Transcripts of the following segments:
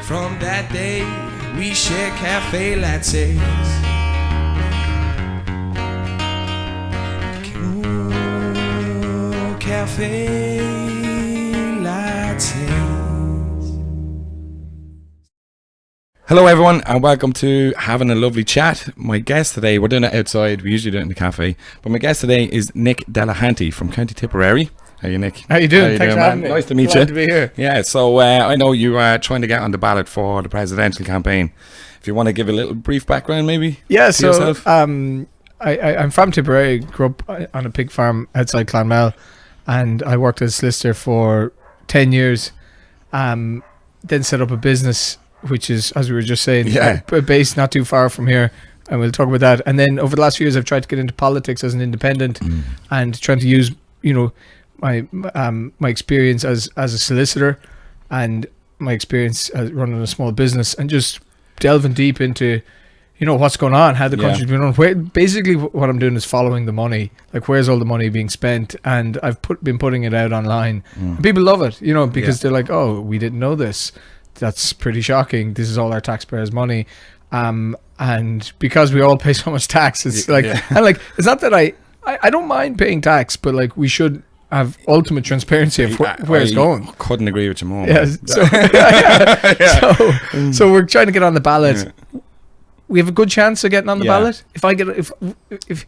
From that day, we share cafe lattes. Ooh, cafe lattes. Hello everyone and welcome to Having a Lovely Chat. My guest today, we're doing it outside, we usually do it in the cafe, but my guest today is Nick Delehanty from County Tipperary. How are you, Nick? How you doing? Thanks for having me. Nice to meet you. Glad to be here. Yeah, so I know you are trying to get on the ballot for the presidential campaign. If you want to give a little brief background maybe. Yeah, to yourself. I'm from Tipperary, grew up on a pig farm outside Clonmel, and I worked as a solicitor for 10 years, then set up a business which is, as we were just saying, based not too far from here, and we'll talk about that. And then over the last few years I've tried to get into politics as an independent and trying to use, my experience as a solicitor and my experience as running a small business and just delving deep into what's going on, how the country's been run. Basically what I'm doing is following the money, like where's all the money being spent, and I've been putting it out online and people love it, because they're like, oh, we didn't know this, that's pretty shocking, this is all our taxpayers' money, and because we all pay so much tax, it's like and like it's not that I don't mind paying tax, but like we should have ultimate transparency of where it's going. Couldn't agree with you more. Yeah, so we're trying to get on the ballot. We have a good chance of getting on the ballot. If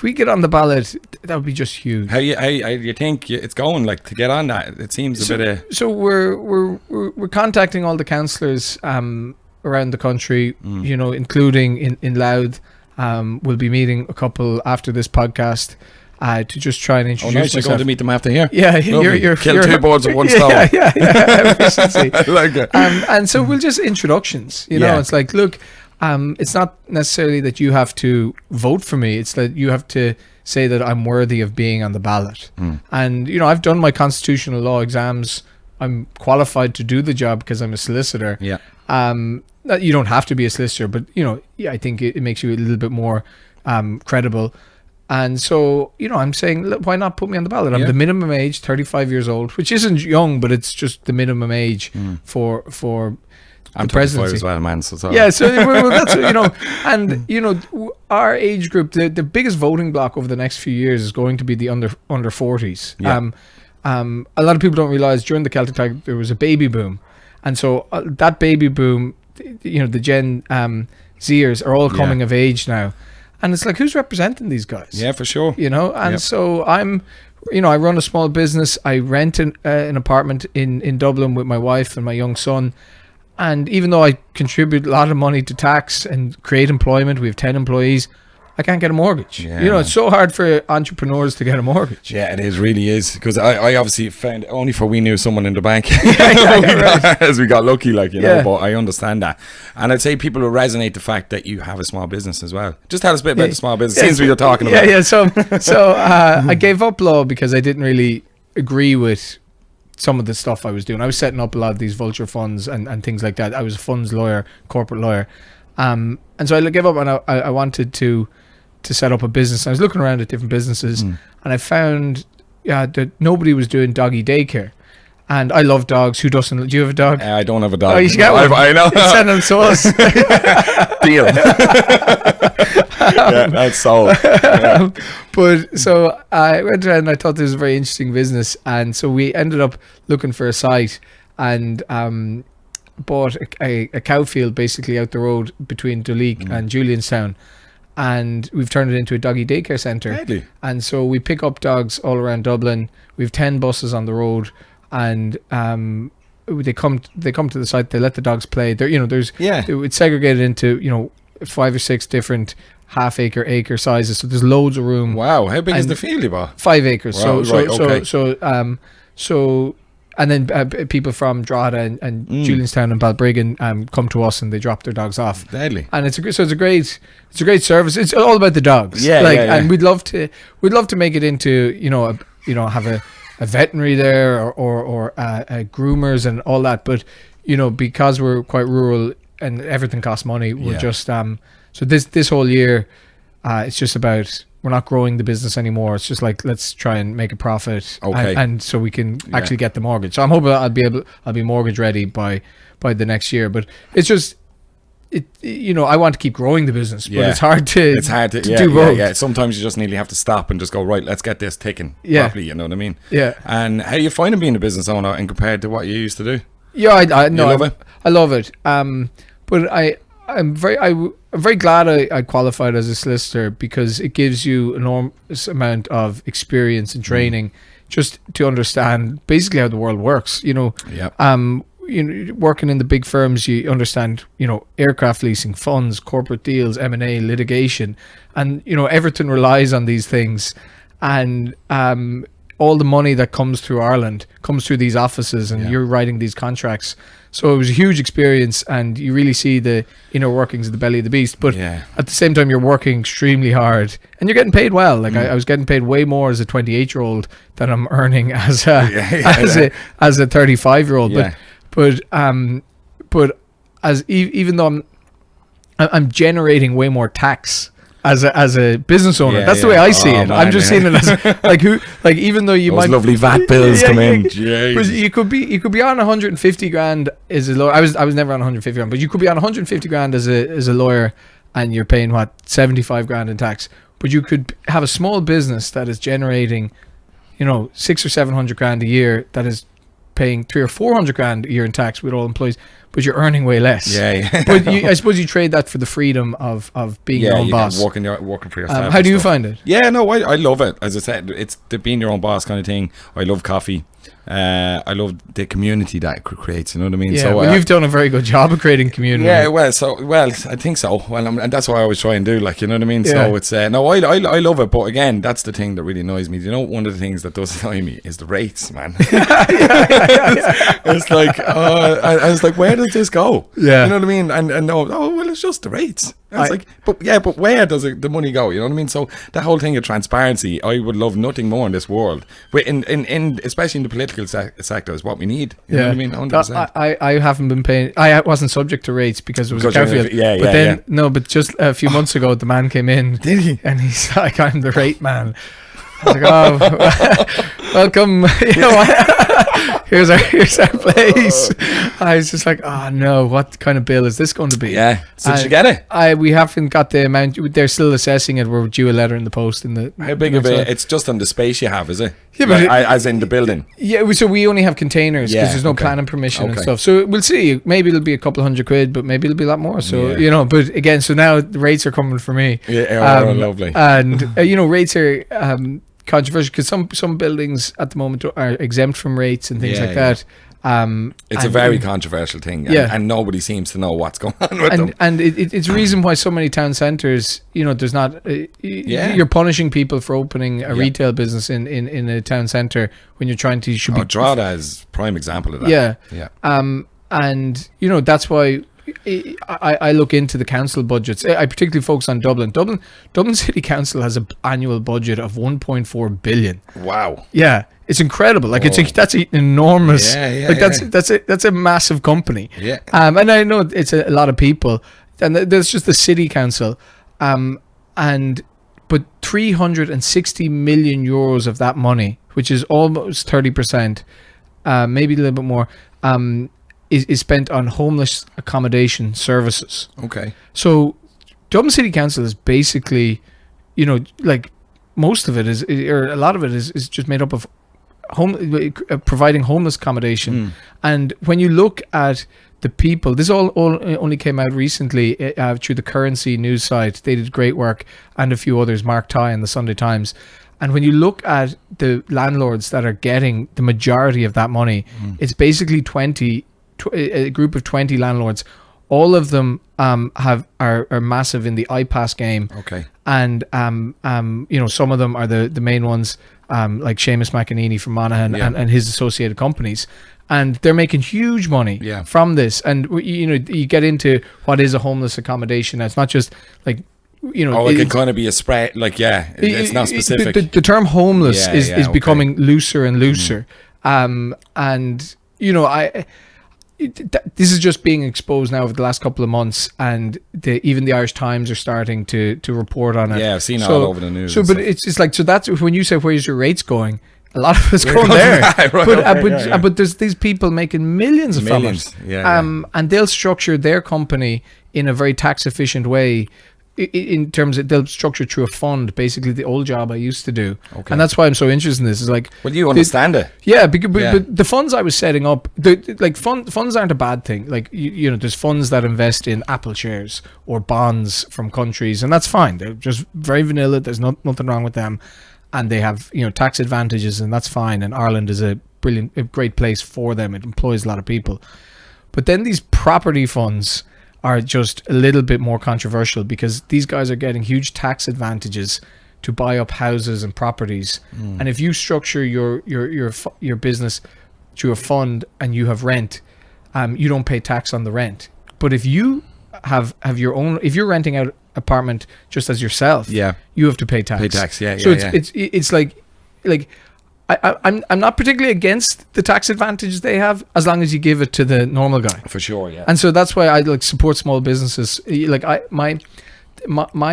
we get on the ballot, that would be just huge. How you think it's going, like, to get on that? It seems a bit of. So we're contacting all the councillors around the country, including in Louth. We'll be meeting a couple after this podcast. To just try and introduce myself. You're going to meet them after here? Yeah, you're kill two birds with one stone. Yeah, efficiency. I like it. And so we'll just introductions. It's like, look, it's not necessarily that you have to vote for me. It's that you have to say that I'm worthy of being on the ballot. And I''ve done my constitutional law exams. I'm qualified to do the job because I'm a solicitor. Yeah. You don't have to be a solicitor, but I think it makes you a little bit more credible. And so, I'm saying, look, why not put me on the ballot? I'm the minimum age, 35 years old, which isn't young, but it's just the minimum age for I'm the presidency as well, man. So that's and our age group, the biggest voting block over the next few years is going to be the under 40s. Yeah. A lot of people don't realize during the Celtic Tiger there was a baby boom, and so that baby boom, the Gen Zers are all coming of age now. And it's like, who's representing these guys? Yeah, for sure. So I'm, I run a small business. I rent an apartment in Dublin with my wife and my young son. And even though I contribute a lot of money to tax and create employment, we have 10 employees, I can't get a mortgage. Yeah, it's so hard for entrepreneurs to get a mortgage. Yeah, it really is. Because I obviously found, only for we knew someone in the bank, as we got lucky, but I understand that. And I'd say people will resonate the fact that you have a small business as well. Just tell us a bit about the small business. Seems what you're talking about. So I gave up law because I didn't really agree with some of the stuff I was doing. I was setting up a lot of these vulture funds and things like that. I was a funds lawyer, corporate lawyer. And so I gave up, and I wanted to set up a business. I was looking around at different businesses, and I found that nobody was doing doggy daycare. And I love dogs. Who doesn't? Do you have a dog? I don't have a dog. Oh, you should get one. I know. Send them to us. Deal. That's sold. Yeah. But so I went around and I thought this was a very interesting business. And so we ended up looking for a site and bought a cow field basically out the road between Duleek and Julianstown. And we've turned it into a doggy daycare centre. Really? And so we pick up dogs all around Dublin. We have 10 buses on the road, and they come to the site. They let the dogs play. It's segregated into 5 or 6 different half-acre sizes. So there's loads of room. Wow, how big is the field you bought? 5 acres. Wow, And then people from Drogheda and Julianstown and Balbriggan come to us and they drop their dogs off. Deadly. And it's a great service. It's all about the dogs. And we'd love to make it into have a veterinary there or groomers and all that. But because we're quite rural and everything costs money, we're just so this whole year it's just about we're not growing the business anymore. It's just like, let's try and make a profit, Okay. and so we can actually get the mortgage. So I'm hoping I'll be mortgage ready by the next year. But it's just, I want to keep growing the business, but it's hard to do both. Yeah. Sometimes you just nearly have to stop and just go, right, let's get this ticking properly, you know what I mean? Yeah. And how do you find being a business owner and compared to what you used to do? Yeah, I love it? I love it. But I'm very glad I qualified as a solicitor, because it gives you an enormous amount of experience and training just to understand basically how the world works. Working in the big firms, you understand, aircraft leasing, funds, corporate deals, M&A, litigation, and everything relies on these things, and all the money that comes through Ireland comes through these offices, and you're writing these contracts. So it was a huge experience, and you really see the inner workings of the belly of the beast. But at the same time, you're working extremely hard, and you're getting paid well. Like I was getting paid way more as a 28-year-old than I'm earning as a 35-year-old. But even though I'm generating way more tax as a business owner, that's the way I see it. Man, I'm just seeing it as even though you those might lovely VAT bills come in. But you could be on 150 grand as a lawyer. I was never on 150 grand, but you could be on 150 grand as a lawyer, and you're paying 75 grand in tax. But you could have a small business that is generating, 600 or 700 grand a year, that is paying 300 or 400 grand a year in tax with all employees, but you're earning way less. But I suppose you trade that for the freedom of being your own boss. Working for yourself. How do you find it? Yeah, no, I love it. As I said, it's the being your own boss kind of thing. I love coffee. I love the community that it creates. You know what I mean? Yeah, so you've done a very good job of creating community. Yeah, well, I think so. Well, and that's what I always try and do. Like, you know what I mean? Yeah. So it's no, I love it. But again, that's the thing that really annoys me. You know, one of the things that does annoy me is the rates, man. It's like, I was like, where does this go? Yeah, you know what I mean? And no, well, it's just the rates. It's like, but where does the money go? You know what I mean? So the whole thing of transparency, I would love nothing more in this world. In especially in the political sector, is what we need. You know what I mean? 100%. I haven't been paying. I wasn't subject to rates because it was a Carefield. But just a few months ago, the man came in. Did he? And he's like, I'm the rate man. I was like, welcome. Here's our place. I was just like, oh no, what kind of bill is this going to be? Yeah. So did you get it? We haven't got the amount. They're still assessing it. We're due a letter in the post. How big of it? It's just on the space you have, is it? Yeah, but as in the building. Yeah. So we only have containers because there's no planning permission and stuff. So we'll see. Maybe it'll be a couple £100, but maybe it'll be a lot more. So but again, so now the rates are coming for me. Yeah, lovely. And rates are controversial because some buildings at the moment are exempt from rates and things like that. It's a very controversial thing, and nobody seems to know what's going on with them. And it's a reason why so many town centres, there's not. You're punishing people for opening a retail business in a town centre when you're trying to. Drogheda is prime example of that. Yeah. And that's why. I look into the council budgets. I particularly focus on Dublin. Dublin City Council has an annual budget of 1.4 billion. Wow. Yeah, it's incredible. Like that's an enormous. That's a massive company. Yeah. And I know it's a lot of people, and there's just the city council, but 360 million euros of that money, which is almost 30%, maybe a little bit more. Is spent on homeless accommodation services. Okay. So Dublin City Council is basically, like most of it is, or a lot of it is just made up of providing homeless accommodation. And when you look at the people, this all only came out recently through the Currency news site. They did great work, and a few others, Mark Tye and the Sunday Times. And when you look at the landlords that are getting the majority of that money, it's basically a group of 20 landlords. All of them are massive in the iPass game. Okay. And some of them are the main ones, like Seamus McEnany from Monaghan and his associated companies, and they're making huge money from this. And you get into what is a homeless accommodation. It's not just like it can kind of be a spread. Like it's not specific. The term homeless is becoming looser and looser. And this is just being exposed now over the last couple of months, and even the Irish Times are starting to report on it. Yeah, I've seen it all over the news. So, but it's like, so that's when you say where's your rates going. A lot of it's going there, but there's these people making millions from it, and they'll structure their company in a very tax efficient way. In terms of, they'll structure through a fund, basically the old job I used to do, and that's why I'm so interested in this. Is like, well, you understand it, but the funds I was setting up, funds aren't a bad thing. Like you know, there's funds that invest in Apple shares or bonds from countries, and that's fine. They're just very vanilla. There's nothing wrong with them. And they have, you know, tax advantages, and that's fine. And Ireland is a great place for them. It employs a lot of people. But then these property funds are just a little bit more controversial, because these guys are getting huge tax advantages to buy up houses and properties. And if you structure your business through a fund and you have rent, you don't pay tax on the rent. But if you have your own, if you're renting out apartment just as yourself, you have to pay tax. So it's like I'm not particularly against the tax advantage they have, as long as you give it to the normal guy. For sure, yeah. And so that's why I like support small businesses. Like my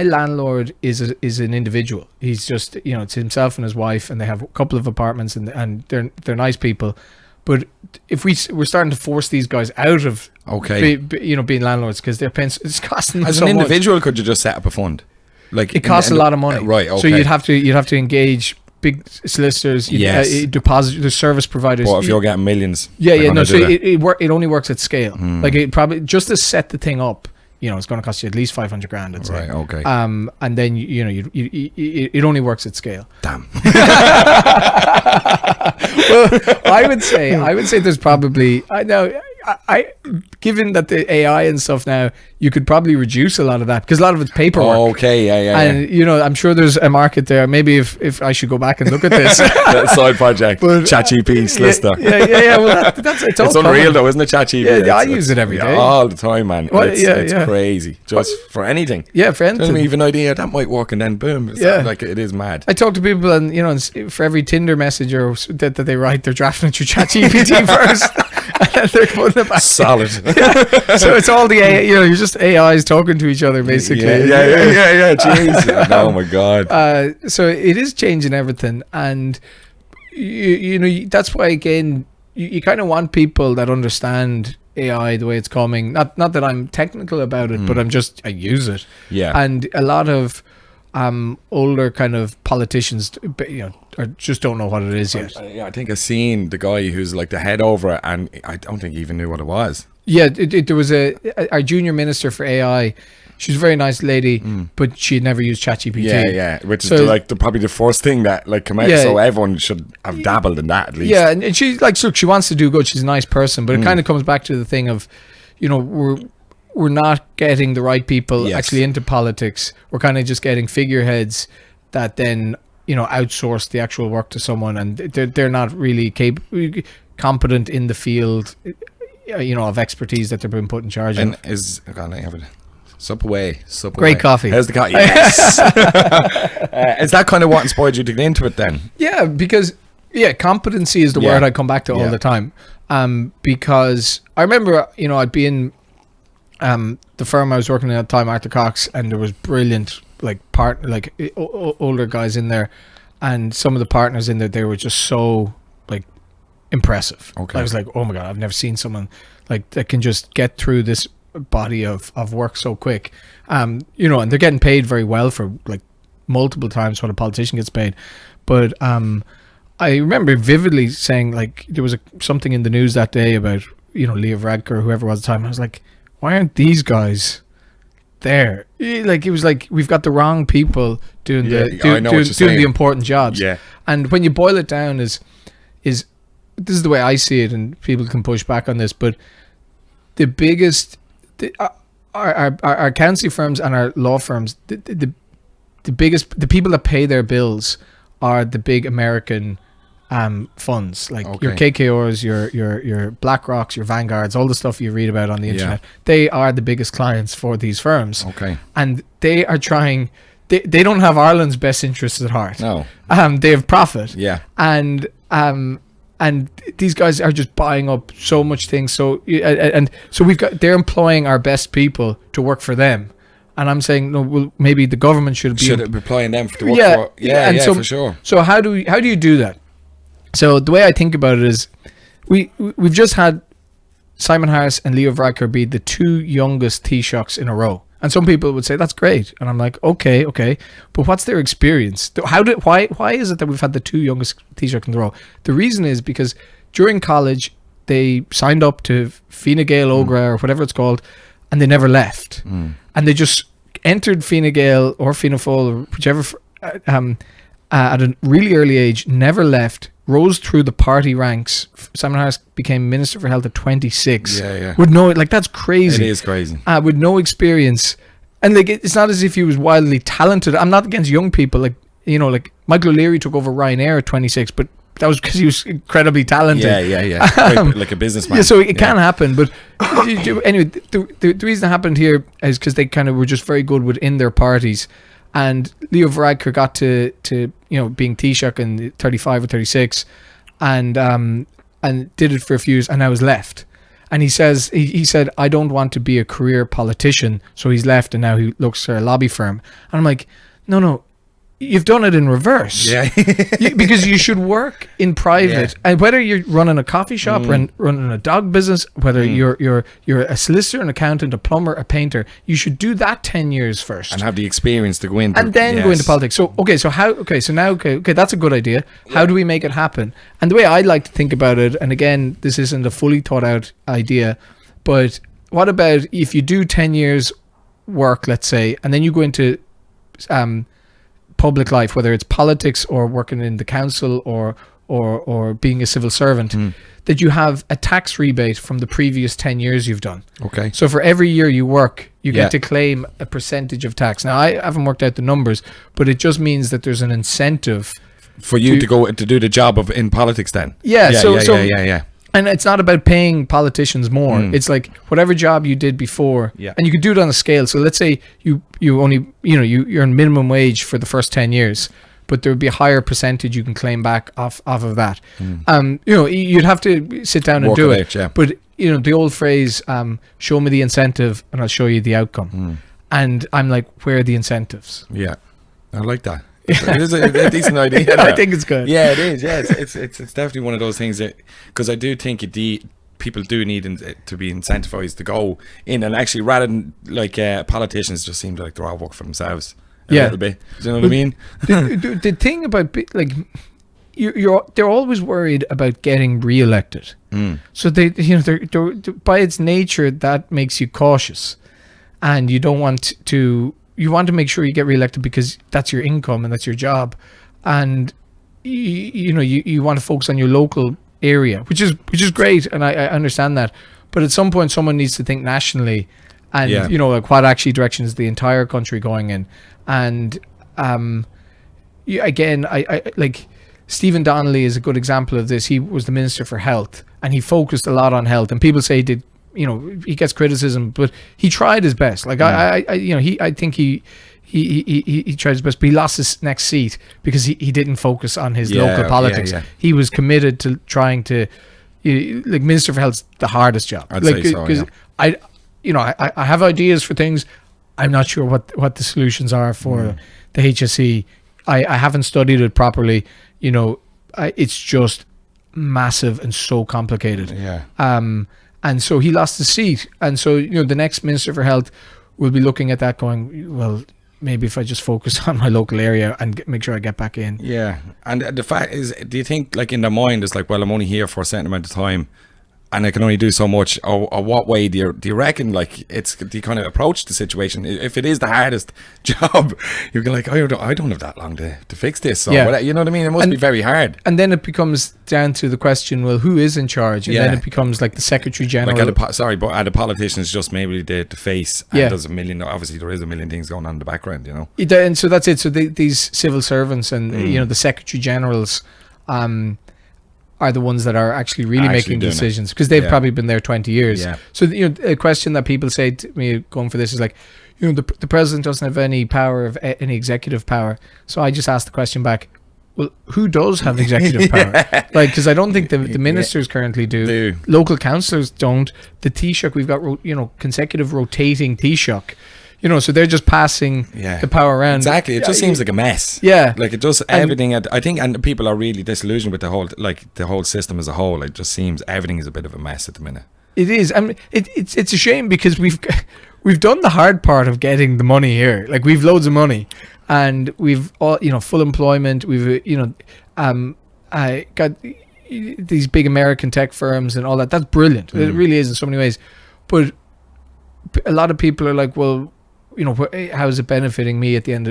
landlord is an individual. He's just, you know, it's himself and his wife, and they have a couple of apartments, and they're nice people. But if we're starting to force these guys out of being landlords, because they're paying, it's costing them as so an individual much. Could you just set up a fund? Like, it costs a lot of money, right? Okay. So you'd have to engage big solicitors, deposit the service providers. Well, if you're getting millions, so it only works at scale. Like, it probably, just to set the thing up, you know, it's going to cost you at least 500 grand, I'd say. Right, okay. And then it only works at scale. Damn. Well, I would say there's probably, I given that the AI and stuff now, you could probably reduce a lot of that, because a lot of it's paperwork. And you know, I'm sure there's a market there. Maybe if I should go back and look at this side project, ChatGPT Solicitor. Well, it's unreal though, isn't it? ChatGPT. Yeah, I use it every day, all the time, man. Well, it's crazy, just for anything. Yeah, for anything. I don't even idea that might work, and then boom. Like, it is mad. I talk to people, and you know, for every Tinder message or that they write, they're drafting it through ChatGPT first. And they're putting it back. Solid. So it's all the AI, you know, you're just AIs talking to each other, basically. Yeah. Jeez. Oh my god. So it is changing everything, and you know, that's why, again, you kind of want people that understand AI the way it's coming. Not that I'm technical about it, but I use it. Yeah. And a lot of older kind of politicians, you know, just don't know what it is yet. I think I've seen the guy who's like the head over it, and I don't think he even knew what it was. Yeah, there was our junior minister for AI. She's a very nice lady, but she had never used ChatGPT. Yeah, which is like probably the first thing that like come out. So everyone should have dabbled in that at least. Yeah, and she, like, look, she wants to do good. She's a nice person, but it kind of comes back to the thing of, you know, we're not getting the right people actually into politics. We're kind of just getting figureheads that then, you know, outsource the actual work to someone, and they're not really competent in the field, you know, of expertise that they're being put in charge of. And sup away. Great coffee. How's the coffee? Yes. Is that kind of what inspired you to get into it then? Yeah, because competency is the word I come back to all the time. Because I remember, you know, I'd be in the firm I was working in at the time, Arthur Cox, and there was brilliant older guys in there, and some of the partners in there, they were just so like impressive. I was like, oh my god, I've never seen someone like that can just get through this body of work so quick. You know, and they're getting paid very well for like multiple times what a politician gets paid. But I remember vividly saying, like, there was something in the news that day about, you know, Leo Varadkar or whoever was at the time. I was like, why aren't these guys there? Like, it was like, we've got the wrong people doing the important jobs. Yeah. And when you boil it down, is this is the way I see it, and people can push back on this, but the biggest, our accountancy firms and our law firms, the biggest, the people that pay their bills are the big American funds, like your KKRs, your BlackRocks, your Vanguards, all the stuff you read about on the internet. They are the biggest clients for these firms. And they are trying, they don't have Ireland's best interests at heart. No. They have profit. Yeah. And And these guys are just buying up so much things. So they're employing our best people to work for them. And I'm saying, no, well, maybe the government should be employing them to work for. Yeah, for sure. So how do you do that? So the way I think about it is, we've just had Simon Harris and Leo Varadkar be the 2 youngest Taoiseachs in a row. And some people would say that's great, and I'm like, okay, but what's their experience? Why is it that we've had the 2 youngest Taoiseachs in a row? The reason is because during college they signed up to Fine Gael Ogra or whatever it's called, and they never left, and they just entered Fine Gael or Fianna Fáil or whichever at a really early age, never left, rose through the party ranks. Simon Harris became Minister for Health at 26. With no, that's crazy. It is crazy. With no experience. And it's not as if he was wildly talented. I'm not against young people. Michael O'Leary took over Ryanair at 26, but that was because he was incredibly talented. Yeah. Like a businessman. Yeah, so it can happen. But anyway, the reason it happened here is because they kind of were just very good within their parties. And Leo Varadkar got to being Taoiseach in 35 or 36, and did it for a few years, and now is left. And he said, I don't want to be a career politician, so he's left, and now he looks for a lobby firm. And I'm like, no, you've done it in reverse. Yeah. Because you should work in private, and whether you're running a coffee shop, running a dog business, whether you're a solicitor, an accountant, a plumber, a painter, you should do that 10 years first and have the experience to go into, and then go into politics. So now that's a good idea. How do we make it happen? And the way I like to think about it, and again, this isn't a fully thought out idea, but what about if you do 10 years work, let's say, and then you go into public life, whether it's politics or working in the council or being a civil servant, that you have a tax rebate from the previous 10 years you've done. Okay. So for every year you work, you get to claim a percentage of tax. Now, I haven't worked out the numbers, but it just means that there's an incentive for you to go to do the job in politics then. Yeah. Yeah. And it's not about paying politicians more. It's like whatever job you did before, and you could do it on a scale. So let's say you only you earn minimum wage for the first 10 years, but there would be a higher percentage you can claim back off of that. You'd have to sit down and do it. But the old phrase, "Show me the incentive, and I'll show you the outcome." And I'm like, where are the incentives? Yeah, I like that. It is a decent idea. I think it's good. Yeah, it is. Yeah, it's definitely one of those things that, because I do think people do need to be incentivized to go in, and actually rather than politicians just seem like they're all working for themselves a little bit. Do you know what I mean? The thing about they're always worried about getting re-elected. So they're by its nature that makes you cautious, and you don't want to. You want to make sure you get re-elected because that's your income and that's your job, and you want to focus on your local area, which is great, and I understand that. But at some point, someone needs to think nationally, and what actually direction is the entire country going in. And again, I like Stephen Donnelly is a good example of this. He was the Minister for Health, and he focused a lot on health. And people say he did. He gets criticism, but he tried his best. I think he tried his best, but he lost his next seat because he didn't focus on his local politics. He was committed to trying to, Minister for Health's the hardest job. I'd say so. Because I have ideas for things. I'm not sure what the solutions are for the HSE. I haven't studied it properly. It's just massive and so complicated. Yeah. And so he lost the seat. And so, the next Minister for Health will be looking at that going, well, maybe if I just focus on my local area and make sure I get back in. Yeah. And the fact is, do you think in their mind it's like, well, I'm only here for a certain amount of time and I can only do so much, or what way do you reckon do you kind of approach the situation? If it is the hardest job, you're like, I don't have that long to fix this, or whatever, you know what I mean? It must be very hard. And then it becomes down to the question, well, who is in charge? And then it becomes like the Secretary General. But at the politicians, just maybe the face, and there's obviously there is a million things going on in the background, And so that's it. So these civil servants and the Secretary Generals are the ones that are actually making decisions, because they've probably been there 20 years. Yeah. So a question that people say to me going for this is like, the president doesn't have any power of any executive power. So I just ask the question back, well, who does have executive power? Like, because I don't think the ministers currently do. Local councillors don't. The Taoiseach, we've got consecutive rotating Taoiseach. So they're just passing the power around. Exactly. It just seems like a mess. Yeah. Like it just everything. I think, and people are really disillusioned with the whole system as a whole. It just seems everything is a bit of a mess at the minute. It is. I mean, it's a shame because we've done the hard part of getting the money here. Like, we've loads of money, and we've all full employment. We've I got these big American tech firms and all that. That's brilliant. It really is in so many ways. But a lot of people are like, well, how is it benefiting me at the end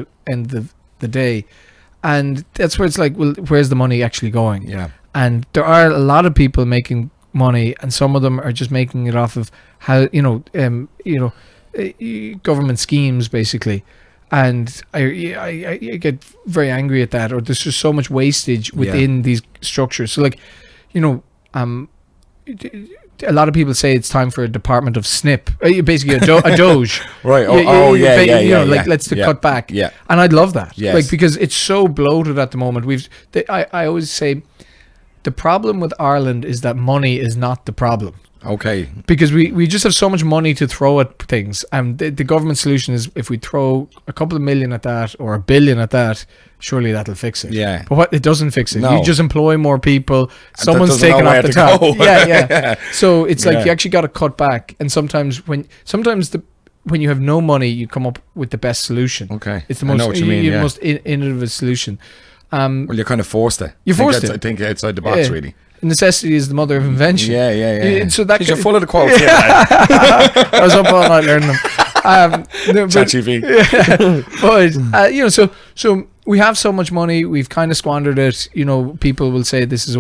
of the day? And that's where it's like, well, where's the money actually going? Yeah. And there are a lot of people making money, and some of them are just making it off of how government schemes basically. And I get very angry at that. Or there's just so much wastage within these structures. So like, a lot of people say it's time for a department of snip, basically a Doge. Right. Let's cut back. Yeah. And I'd love that. Yes. Like, because it's so bloated at the moment. I always say the problem with Ireland is that money is not the problem. Okay. Because we just have so much money to throw at things. And the government solution is, if we throw a couple of million at that or $1 billion at that, surely that'll fix it. Yeah. But what it doesn't fix it. No. You just employ more people. Someone's taking off the top. Yeah. So it's like you actually got to cut back. And sometimes when you have no money, you come up with the best solution. Okay. It's the most, I know what you mean, the most innovative solution. Well, you're kind of forced it. You're forced it. I think outside the box, really. Necessity is the mother of invention. Yeah. So that you're full of the quotes. I was up all night learning them. But so we have so much money, we've kind of squandered it. People will say this is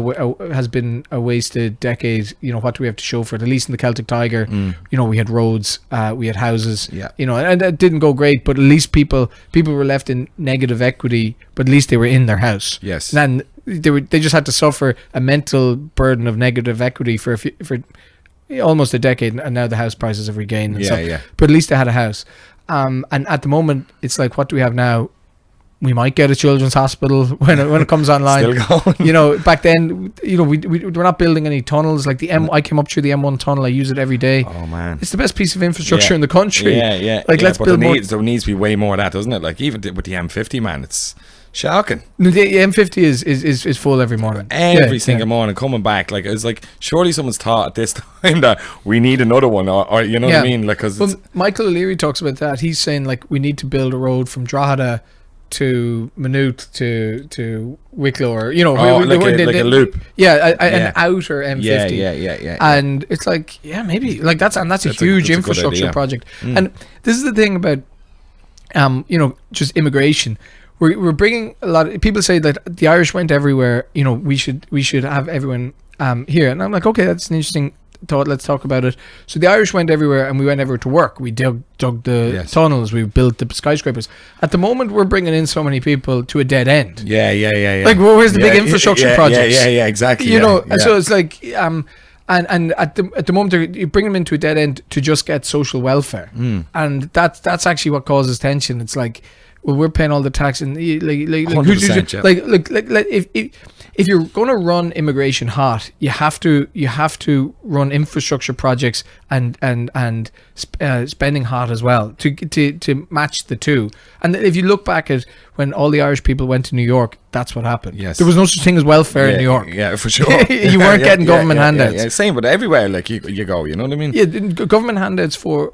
has been a wasted decade. What do we have to show for it? At least in the Celtic Tiger, we had roads, we had houses. Yeah. And that didn't go great, but at least people were left in negative equity, but at least they were in their house. Yes. And they just had to suffer a mental burden of negative equity for almost a decade, and now the house prices have regained and stuff. But at least they had a house. And at the moment, it's like, what do we have now? We might get a children's hospital when it comes online. Still going. Back then, we're not building any tunnels. Like I came up through the M1 tunnel. I use it every day. Oh man, it's the best piece of infrastructure in the country. Yeah. Like, let's build more. There needs to be way more of that, doesn't it? Like, even with the M50, man, it's shocking. The M50 is full every morning. Every single morning coming back. Like, it's like, surely someone's thought at this time that we need another one, or you know what I mean? Like, because Michael O'Leary talks about that. He's saying, like, we need to build a road from Drogheda to Maynooth to Wicklow, or like a loop. An outer M50. Yeah. And it's like, maybe, like, that's a huge infrastructure project. And this is the thing about just immigration. We're bringing a lot of people say that the Irish went everywhere. We should have everyone here, and I'm like, okay, that's an interesting thought. Let's talk about it. So the Irish went everywhere, and we went everywhere to work. We dug the tunnels. We built the skyscrapers. At the moment, we're bringing in so many people to a dead end. Yeah. Like, where's the big infrastructure projects? Yeah, exactly. So it's like and at the moment you bring them into a dead end to just get social welfare, and that's actually what causes tension. It's like, well, we're paying all the tax, and if you're going to run immigration hot, you have to run infrastructure projects and spending hot as well to match the two. And if you look back at when all the Irish people went to New York, that's what happened. Yes. There was no such thing as welfare in New York. Yeah, for sure. You weren't getting government handouts. Yeah. Same, but everywhere, like, you go, you know what I mean? Yeah, government handouts for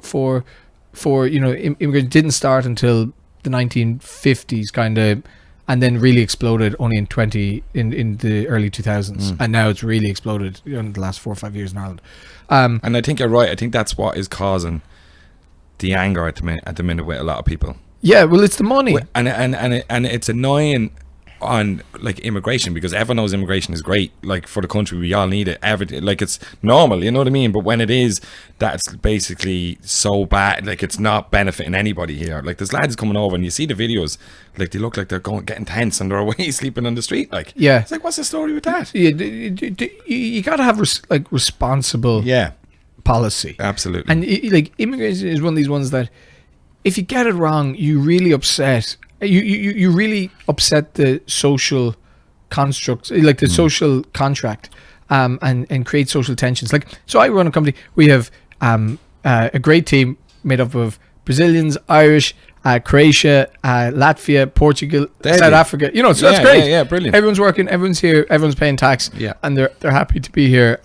immigrants didn't start until the 1950s kind of, and then really exploded only in the early 2000s, and now it's really exploded in the last 4 or 5 years in Ireland. And I think you're right. I think that's what is causing the anger at the minute with a lot of people. Yeah, well, it's the money, and it's annoying on, like, immigration, because everyone knows immigration is great, like, for the country. We all need it. Like, it's normal, you know what I mean? But when it is, that's basically so bad, like, it's not benefiting anybody here. Like, there's lads coming over, and you see the videos, like, they look like they're getting tense, and they're away sleeping on the street. Like, it's like, what's the story with that? You gotta have responsible policy. Absolutely. And like, immigration is one of these ones that, if you get it wrong, you really upset. You really upset the social construct, like the social contract, and create social tensions. Like, so I run a company. We have a great team made up of Brazilians, Irish, Croatia, Latvia, Portugal, South Africa. You know, so that's great. Yeah, brilliant. Everyone's working, everyone's here, everyone's paying tax, and they're happy to be here.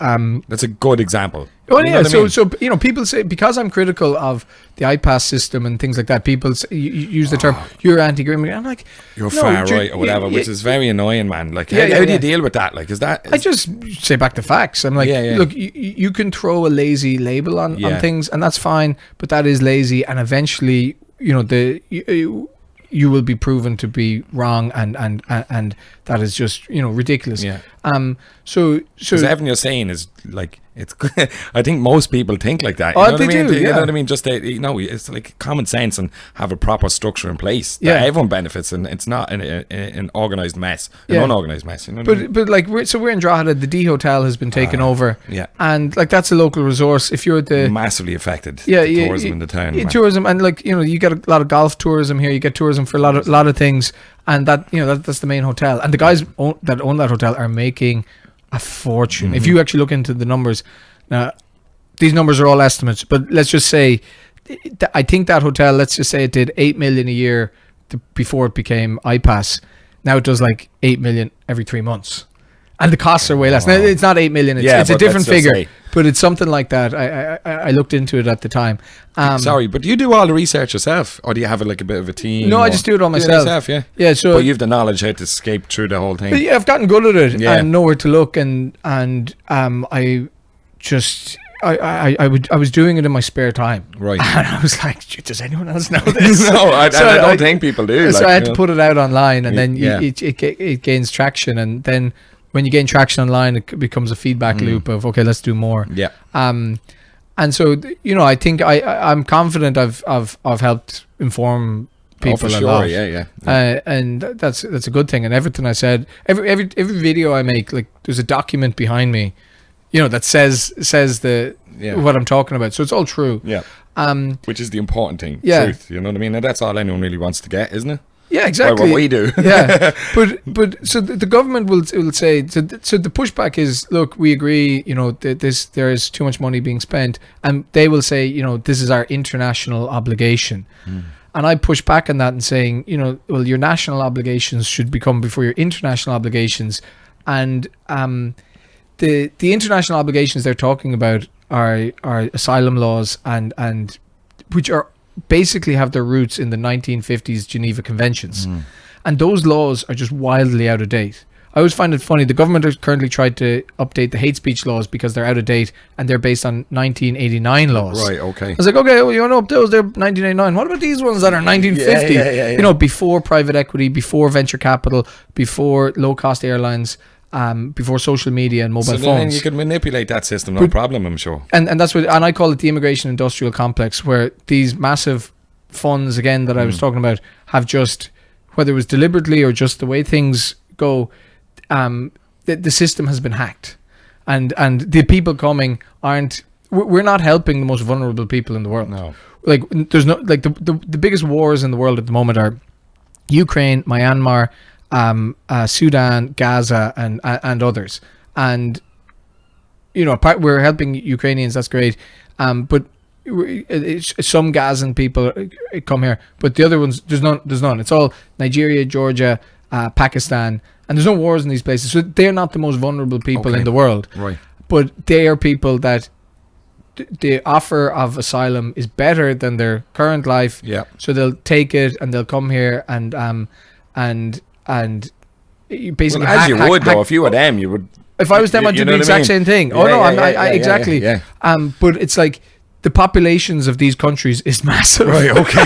That's a good example. Oh yeah, so you know, people say, because I'm critical of the iPass system and things like that, people say, you use the term you're anti-government. I'm like, you're far right or whatever, which is very annoying, man. Like, how do you deal with that? Like, I just say back the facts. I'm like, look, you can throw a lazy label on things, and that's fine, but that is lazy, and eventually, you know, you will be proven to be wrong, and that is just, you know, ridiculous. So everything you're saying is like, it's I think most people think like that. You know what I mean? You know what I mean? Just you know, it's like common sense, and have a proper structure in place that everyone benefits, and it's not an organized mess, an unorganized mess. You know what I mean? But like we're in Drogheda. The D Hotel has been taken over. And like that's a local resource. If you're massively affected. Tourism in the town. Tourism, and like, you know, you get a lot of golf tourism here. You get tourism for a lot of things, and that, you know, that's the main hotel. And the guys that own that hotel are making a fortune. If you actually look into the numbers, now these numbers are all estimates, but let's just say, I think that hotel, let's just say it did 8 million a year before it became iPass. Now it does like 8 million every 3 months, and the costs are way less. Now it's not 8 million. It's a different figure, but it's something like that. I looked into it at the time. Sorry, but do you do all the research yourself, or do you have like a bit of a team? No, I just do it all myself. Yeah. So, but you've the knowledge how to escape through the whole thing. Yeah, I've gotten good at it and know where to look, and I just. I was doing it in my spare time, right? And I was like, does anyone else know this? No, I don't think people do. So I had to put it out online, and then it gains traction, and then when you gain traction online, it becomes a feedback loop of, okay, let's do more. Yeah. And so, you know, I think I'm confident I've helped inform people a lot. And that's a good thing. And everything I said, every video I make, like, there's a document behind me, you know, that says what I'm talking about. So it's all true. Yeah. Which is the important thing. Yeah. Truth. You know what I mean? And that's all anyone really wants to get, isn't it? Yeah, exactly. What we do. Yeah. But so the government will say, so the pushback is, look, we agree, you know, there is too much money being spent, and they will say, you know, this is our international obligation. And I push back on that and saying, you know, well, your national obligations should become before your international obligations. And the international obligations they're talking about are asylum laws, and which are basically have their roots in the 1950s Geneva Conventions. And those laws are just wildly out of date. I always find it funny. The government has currently tried to update the hate speech laws because they're out of date, and they're based on 1989 laws. Right, okay. I was like, okay, well, you want to up those? They're 1989. What about these ones that are 1950? Yeah. You know, before private equity, before venture capital, before low-cost airlines, before social media and mobile phones. Then you can manipulate that system, no problem, I'm sure. And that's what, and I call it the immigration industrial complex, where these massive funds, again, that I was talking about, have just, whether it was deliberately or just the way things go, the system has been hacked, and the people coming we're not helping the most vulnerable people in the world. No, like, there's no, like, the biggest wars in the world at the moment are Ukraine, Myanmar, Sudan, Gaza, and others. And, you know, we're helping Ukrainians, that's great, but some Gazan people come here, but the other ones, there's none. It's all Nigeria, Georgia, Pakistan, and there's no wars in these places, so they're not the most vulnerable people in the world. Right. But they are people that the offer of asylum is better than their current life. Yeah. So they'll take it, and they'll come here, and you basically, well, as you would though, if you were them, you would. If I was them, I'd do the exact same thing. Exactly. Yeah. But it's like, the populations of these countries is massive. Right, okay.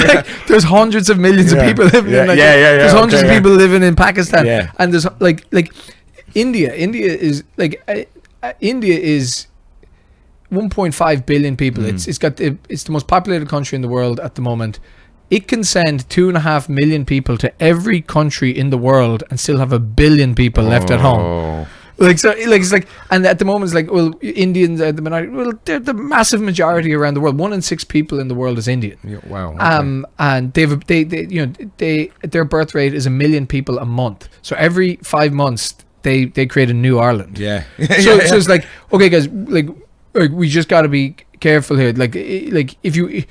Like, there's hundreds of millions of people living in Nigeria. There's hundreds of people living in Pakistan. Yeah. And there's like India. India is 1.5 billion people. It's the most populated country in the world at the moment. It can send 2.5 million people to every country in the world and still have 1 billion people left at home. Like so, like it's like, and at the moment it's like, well, Indians are the minority. Well, they're the massive majority around the world. 1 in 6 people in the world is Indian. Yeah, wow. Okay. And their birth rate is 1 million people a month. So every 5 months they create a new Ireland. Yeah. So it's like, okay, guys, like we just got to be careful here. Like if you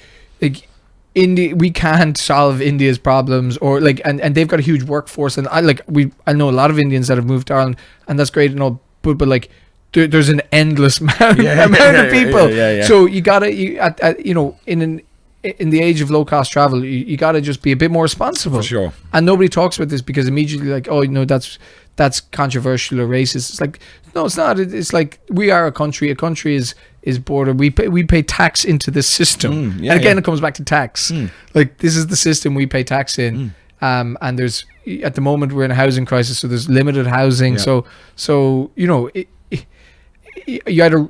like. India, we can't solve India's problems, or like, and they've got a huge workforce, and I know a lot of Indians that have moved to Ireland, and that's great and all, but like there's an endless amount of people. So you gotta in the age of low cost travel, you gotta just be a bit more responsible. For sure. And nobody talks about this because immediately like, oh, that's controversial or racist. It's like, no, it's not. It's like, we are a country. A country is border. We pay tax into this system. And again, it comes back to tax. Like, this is the system we pay tax in. And there's, at the moment, we're in a housing crisis, so there's limited housing. So you either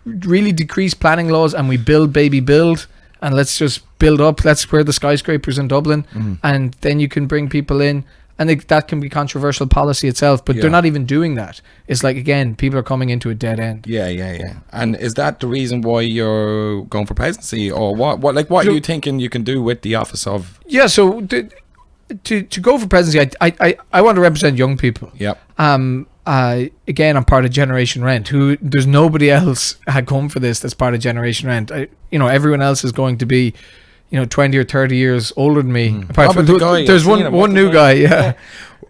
really decrease planning laws and we build, and let's just build up. That's where the skyscrapers in Dublin, and then you can bring people in. And that can be controversial policy itself, but they're not even doing that. It's like, again, people are coming into a dead end. Yeah. And is that the reason why you're going for presidency, or what? What are you thinking you can do with the office of? Yeah. So to go for presidency, I want to represent young people. Yep. Again, I'm part of Generation Rent. There's nobody else had come for this that's part of Generation Rent. Everyone else is going to be 20 or 30 years older than me. Apart from there's one new guy. Yeah.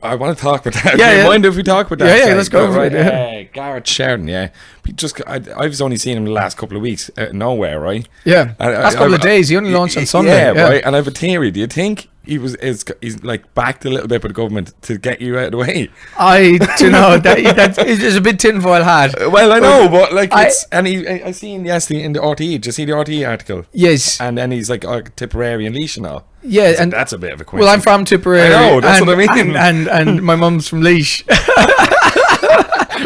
I want to talk about that. Do you mind if we talk about that? Yeah, let's go for it. Garrett Sheridan, I've only seen him the last couple of weeks out of nowhere, right? Yeah. Last couple of days. He only launched on Sunday. Yeah, right. And I have a theory. Do you think he's like backed a little bit by the government to get you out of the way? I do know that is a bit tinfoil hat. Well, I know, but like I seen yesterday in the RTE. Did you see the RTE article? Yes. And then he's like Tipperary and Laois and all. Yeah, and that's a bit of a coincidence. Well, I'm from Tipperary. I know, that's what I mean. And my mum's from Laois.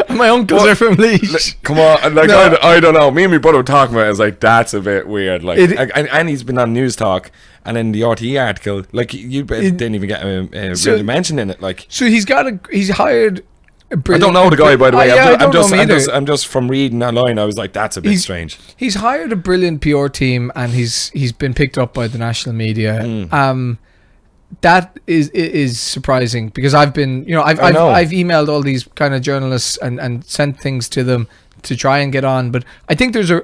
My uncles are from Laois. Come on, like no. I don't know. Me and my brother were talking about it. It's like, that's a bit weird. Like, and he's been on News Talk, and in the RTE article, like you didn't even get really mentioned in it. Like, so he's hired. I don't know the guy, by the way. I'm just from reading online. I was like, that's a bit strange. He's hired a brilliant PR team, and he's been picked up by the national media. That is surprising, because I've been, I've emailed all these kind of journalists and sent things to them to try and get on. But I think there's you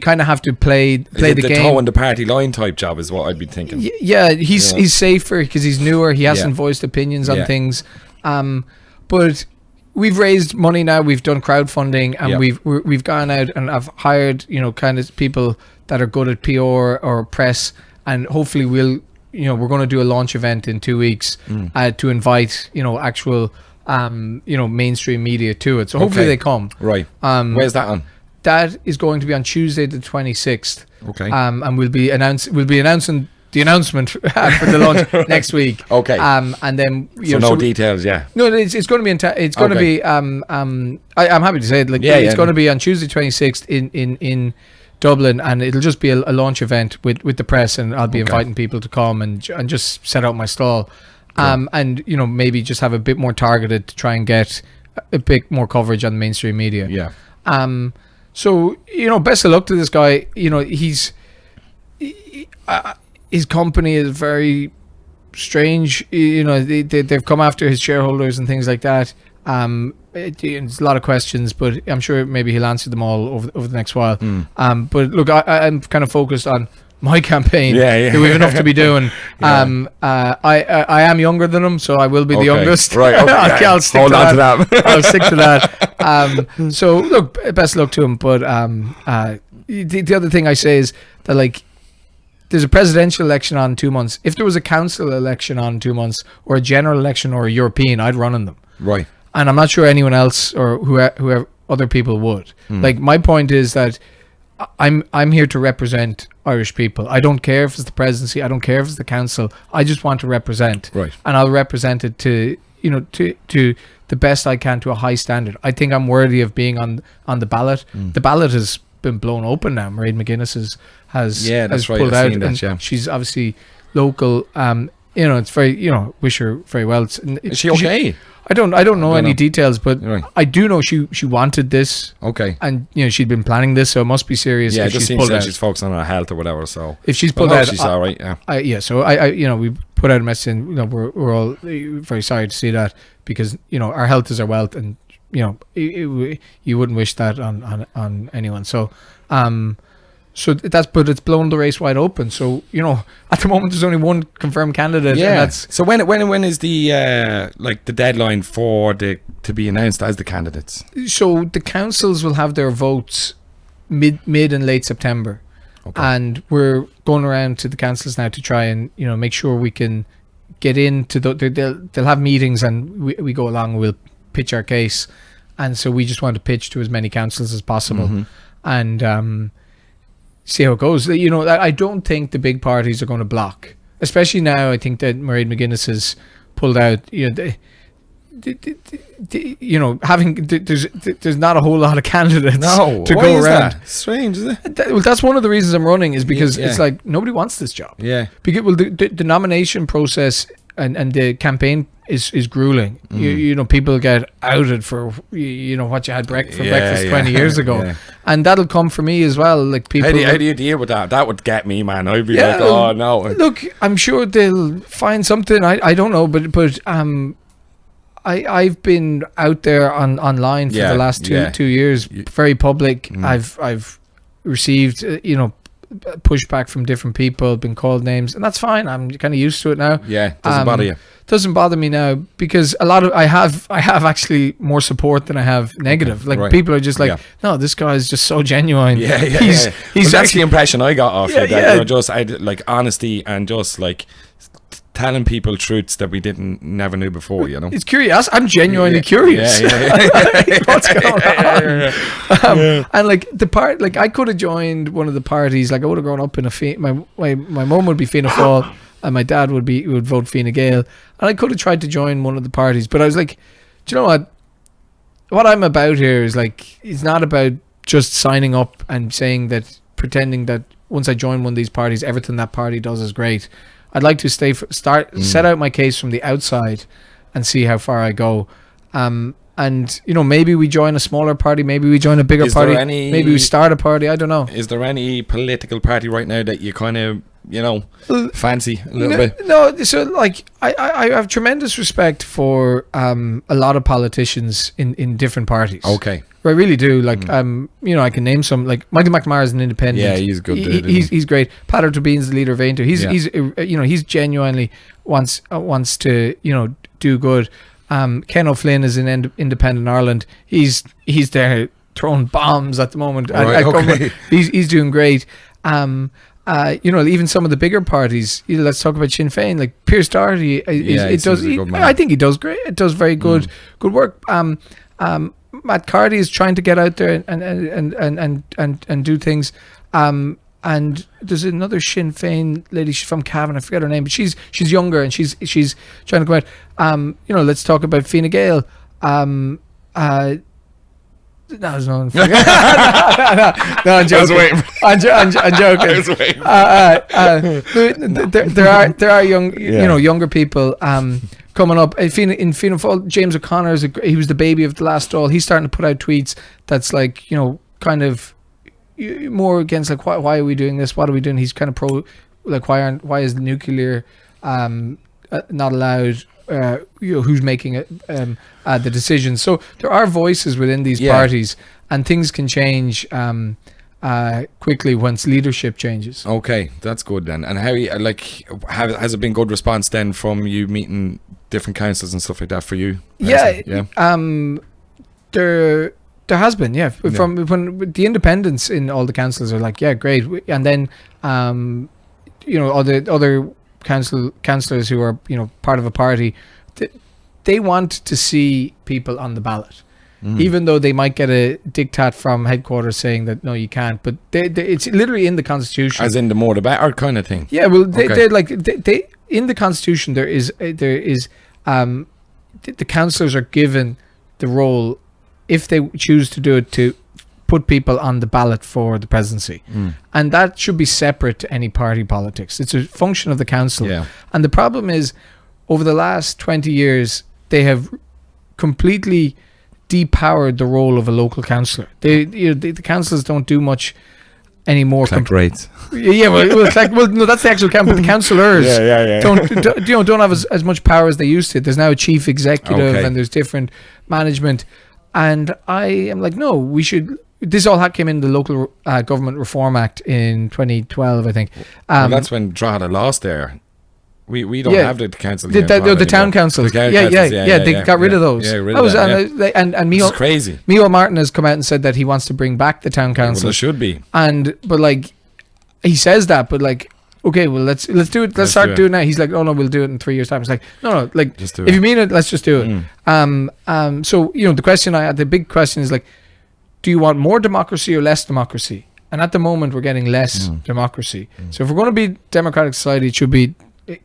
kind of have to play the game. The toe in the party line type job is what I'd be thinking. Yeah, he's safer because he's newer. He hasn't voiced opinions on things. But we've raised money now. We've done crowdfunding, and we've gone out and I've hired kind of people that are good at PR or press, and hopefully we're going to do a launch event in 2 weeks to invite actual mainstream media to it. So hopefully they come. Right. Where's that on? That is going to be on Tuesday the 26th. Okay. And we'll be announcing the announcement for the launch next week. Okay. And then details. Yeah. No, it's going to be it's going to be I'm happy to say it. Like it's going to be on Tuesday 26th in Dublin, and it'll just be a launch event with the press, and I'll be inviting people to come and just set out my stall, and maybe just have a bit more targeted to try and get a bit more coverage on the mainstream media. Yeah. So best of luck to this guy. His company is very strange. They've come after his shareholders and things like that. There's a lot of questions, but I'm sure maybe he'll answer them all over the next while. But look, I'm kind of focused on my campaign. Yeah. We have enough to be doing. I am younger than him, so I will be the youngest. Right. Okay. I'll stick Hold on to that. I'll stick to that. So look, best luck to him. But the other thing I say is that, like, there's a presidential election on in 2 months. If there was a council election on in 2 months, or a general election, or a European, I'd run in them. Right. And I'm not sure anyone else or whoever other people would. Like, my point is that I'm here to represent Irish people. I don't care if it's the presidency. I don't care if it's the council. I just want to represent. Right. And I'll represent it to the best I can, to a high standard. I think I'm worthy of being on the ballot. The ballot has been blown open now. Mairead McGuinness has pulled out. She's obviously local. you know, it's very, you know, wish her very well. Is she okay? I don't know any details, but I do know she wanted this. Okay. And you know, she'd been planning this, so it must be serious. Yeah, if it just she's seems pulled like out. she's focusing on her health or whatever. So if she's pulled out, she's all right. Yeah. So I you know, we put out a message, and you know, we're all very sorry to see that, because you know, our health is our wealth, and you know, you wouldn't wish that on anyone. So but it's blown the race wide open. So you know, at the moment there's only one confirmed candidate. Yeah. And that's, so when is the the deadline for to be announced as the candidates? so the councils will have their votes mid and late September. Okay. And we're going around to the councils now to try and, you know, make sure we can get into they'll have meetings, and we go along, we'll pitch our case. And so we just want to pitch to as many councils as possible, and see how it goes. You know, I don't think the big parties are going to block, especially now. I think that Mairead McGuinness has pulled out. You know, you know, there's not a whole lot of candidates to go around. That? Strange, is it? Well, that's one of the reasons I'm running, is because it's like nobody wants this job. Yeah. Because the nomination process and the campaign is grueling. You know, people get outed for you know what you had breakfast 20 years ago, and that'll come for me as well. Like people, how do you deal with that? That would get me, man. I'd be like, oh no. Look, I'm sure they'll find something. I don't know, but I've been out there online for the last two years, very public. I've received you know, pushback from different people, been called names, and that's fine. I'm kind of used to it now. Yeah, doesn't bother you. Doesn't bother me now, because a lot of I have actually more support than I have negative. Like people are just like, no, this guy is just so genuine. He's that's the impression I got off you. That you're just like honesty and just like telling people truths that we never knew before, you know. It's curious. I'm genuinely curious. What's going on? And like the part, like I could have joined one of the parties. Like I would have grown up in my mum would be Fianna Fáil, and my dad would vote Fine Gael, and I could have tried to join one of the parties, but I was like, do you know what? What I'm about here is like, it's not about just signing up and saying that, pretending that once I join one of these parties, everything that party does is great. I'd like to set out my case from the outside and see how far I go. And you know, maybe we join a smaller party, maybe we join a bigger party, maybe we start a party. I don't know. Is there any political party right now that you kind of, you know, fancy a little bit? No, so like I have tremendous respect for a lot of politicians in different parties. Okay. I really do. Like you know, I can name some. Like Michael McNamara is an independent. Yeah, he's good. He's great. Patrick Turbeen's the leader of Ainto. He's you know, he's genuinely wants to, you know, do good. Ken O'Flynn is in Independent Ireland. He's there throwing bombs at the moment. Right, he's doing great. You know, even some of the bigger parties. You know, let's talk about Sinn Féin. Like Pierce Doherty, I think he does great. It does very good work. Matt Carty is trying to get out there and do things. And there's another Sinn Féin lady, she's from Cavan, I forget her name, but she's younger, and she's trying to come out. You know, let's talk about Fine Gael. No, there's no one. No, I'm joking. I'm joking. There are young, you know, younger people coming up. In Fianna Fáil, James O'Connor he was the baby of the last stall. He's starting to put out tweets that's like, you know, kind of more against like why are we doing this? What are we doing? He's kind of pro, like why is nuclear not allowed? You know, who's making it the decisions? So there are voices within these parties, and things can change quickly once leadership changes. Okay, that's good then. And how has it been good response then from you meeting different councils and stuff like that for you? There has been, from when the independents in all the councils are like, great, and then you know, other councillors who are, you know, part of a party, they want to see people on the ballot, even though they might get a diktat from headquarters saying that no, you can't. But it's literally in the constitution, as in the more the better kind of thing. Yeah, well, they're like they in the constitution there is the councillors are given the role, if they choose to do it, to put people on the ballot for the presidency. And that should be separate to any party politics. It's a function of the council. Yeah. And the problem is, over the last 20 years, they have completely depowered the role of a local councillor. The councillors don't do much anymore. Great. Yeah, no, that's the actual count, but the councillors don't have as much power as they used to. There's now a chief executive and there's different management. And I am like, no, we should. This all came in the Local Government Reform Act in 2012, I think. Well, that's when Drogheda lost there. We don't have the council. The town councils. They got rid of those. Yeah, rid of that, and Micheál, crazy. Micheál Martin has come out and said that he wants to bring back the town council. Well, there should be. But like, he says that, but like, okay, well, let's do it. Let's start doing it now. He's like, oh no, we'll do it in 3 years' time. It's like, no, like, if you mean it, let's just do it. So the big question is like, do you want more democracy or less democracy? And at the moment, we're getting less democracy. So if we're going to be democratic society, it should be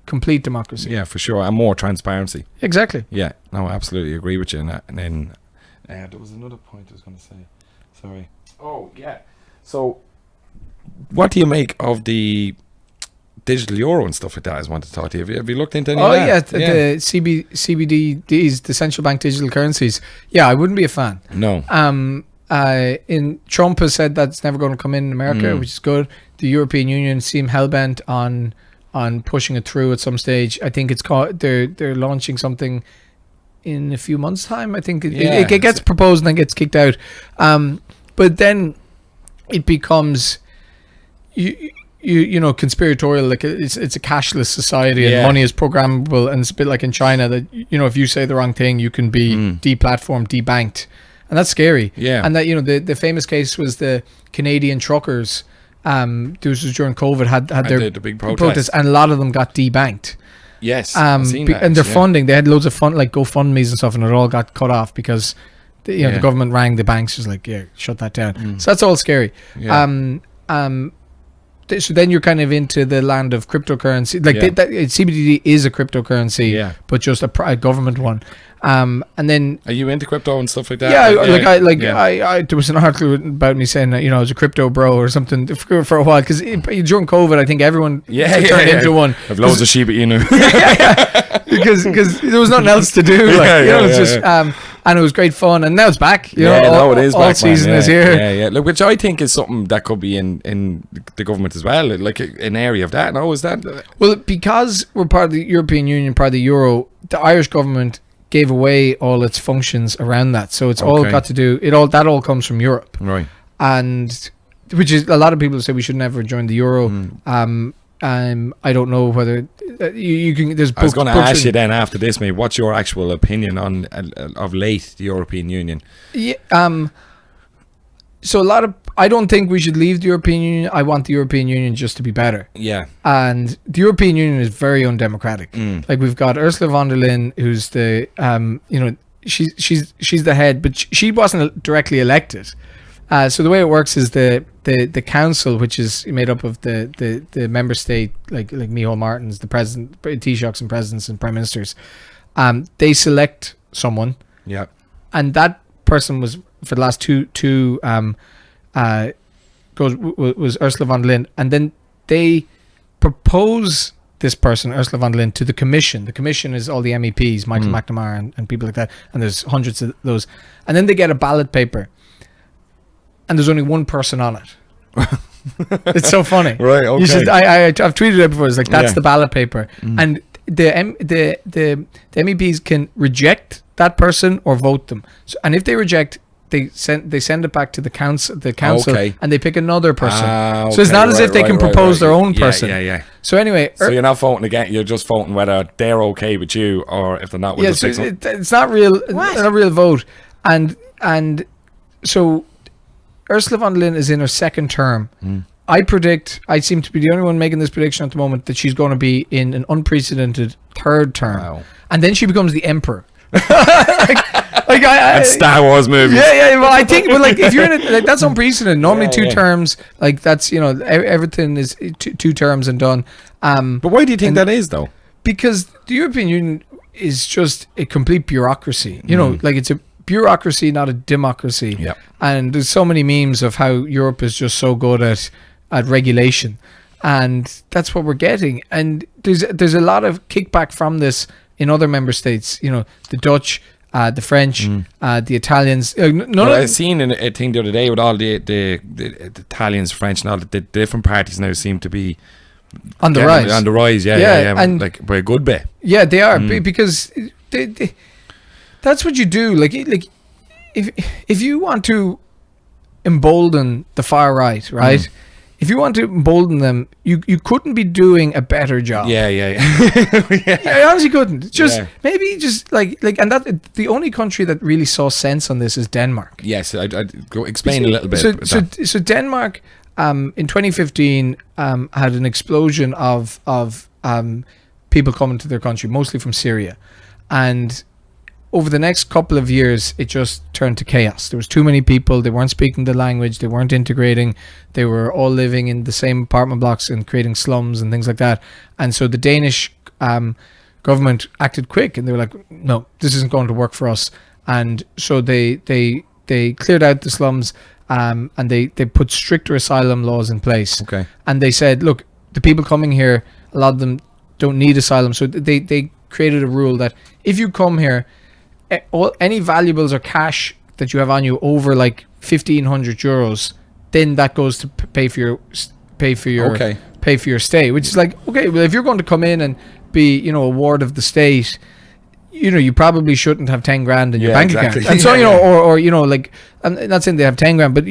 complete democracy. Yeah, for sure. And more transparency. Exactly. Yeah, no, I absolutely agree with you in that. And then there was another point I was going to say. Sorry. Oh, yeah. So what do you make of the digital euro and stuff like that? I just wanted to talk to you. Have you looked into any of that? The CBDs, the central bank digital currencies. Yeah, I wouldn't be a fan. No. Trump has said that's never going to come in America, which is good. The European Union seem hell-bent on pushing it through at some stage. I think it's called. They're launching something in a few months' time. I think it gets proposed and then gets kicked out. But then it becomes conspiratorial. Like it's a cashless society and money is programmable, and it's a bit like in China that if you say the wrong thing, you can be deplatformed, debanked, and that's scary. Yeah, and that the famous case was the Canadian truckers. This was during COVID, had their big protests, and a lot of them got debanked. Yes, I've seen that, and their funding, they had loads of fund, like GoFundMe's and stuff, and it all got cut off because the government rang the banks, just like, shut that down. So that's all scary. So then you're kind of into the land of cryptocurrency. Like CBDC is a cryptocurrency, but just a government one. And then, are you into crypto and stuff like that? I there was an article about me saying that I was a crypto bro or something for a while, because during COVID I think everyone turned into one. I've loads of Shiba Inu. because there was nothing else to do. It's just and it was great fun, and now it's back. It is back. All season is here. Yeah. Look, which I think is something that could be in the government as well, like an area of that. No, is that? Well, because we're part of the European Union, part of the Euro, the Irish government gave away all its functions around that, so it's all got to do. That all comes from Europe, right? And which is, a lot of people say we should never join the Euro. I don't know whether you can. I was going to ask you then after this, mate. What's your actual opinion on of late the European Union? Yeah. So I don't think we should leave the European Union. I want the European Union just to be better. Yeah. And the European Union is very undemocratic. Like, we've got Ursula von der Leyen, who's the she's the head, but she wasn't directly elected. So the way it works is the council, which is made up of the member state, like Micheál Martin's, the president, Taoiseachs and presidents and prime ministers. They select someone. Yeah. And that person was, for the last two was Ursula von der Leyen, and then they propose this person, Ursula von der Leyen, to the commission. The commission is all the MEPs, Michael McNamara and people like that, and there's hundreds of those, and then they get a ballot paper, and there's only one person on it. It's so funny, right? Okay. I've tweeted it before. It's like, that's the ballot paper, and the MEPs can reject that person or vote them. So, and if they reject, they send it back to the council, and they pick another person. So it's not as if they can propose their own person. Yeah. So anyway, so you're not voting again. You're just voting whether they're okay with you, or if they're not. It's not real. It's not a real vote. And so Ursula von der Leyen is in her second term. I seem to be the only one making this prediction at the moment, that she's going to be in an unprecedented third term, and then she becomes the emperor. Like Star Wars movies. Yeah. Well, I think, if you're in it, that's unprecedented. Normally, 2 terms. Like, that's everything is two terms and done. But why do you think that is, though? Because the European Union is just a complete bureaucracy. Like, it's a bureaucracy, not a democracy. Yeah. And there's so many memes of how Europe is just so good at regulation, and that's what we're getting. And there's a lot of kickback from this in other member states. You know, the Dutch, the French, the Italians. I seen a thing the other day with all the Italians, French, and all the different parties now seem to be on the rise. On the rise, yeah. And like by a good bit. Yeah, they are because they that's what you do. Like if you want to embolden the far right, if you want to embolden them, you couldn't be doing a better job. Yeah. I honestly couldn't. Maybe just like and that the only country that really saw sense on this is Denmark. Yes, I'd go explain a little bit. So Denmark, in 2015, had an explosion of people coming to their country, mostly from Syria, and over the next couple of years, it just turned to chaos. There was too many people. They weren't speaking the language. They weren't integrating. They were all living in the same apartment blocks and creating slums and things like that. And so the Danish government acted quick, and they were like, no, this isn't going to work for us. And so they cleared out the slums, and they put stricter asylum laws in place. Okay. And they said, look, the people coming here, a lot of them don't need asylum. So they created a rule that if you come here, any valuables or cash that you have on you over like 1,500 euros, then that goes to pay for your stay. Which is like, okay, well, if you're going to come in and be, you know, a ward of the state, you know, you probably shouldn't have 10 grand in your bank account. And so, you know, or you know, like, I'm not saying they have 10 grand, but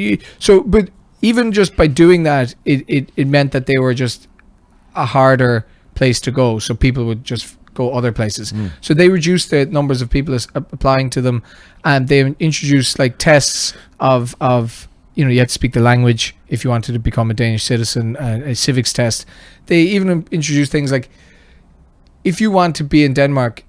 but even just by doing that, it meant that they were just a harder place to go. So people would just go other places. So they reduced the numbers of people applying to them, and they introduced like tests of you know, you had to speak the language if you wanted to become a Danish citizen, a civics test. They even introduced things like, if you want to be in Denmark,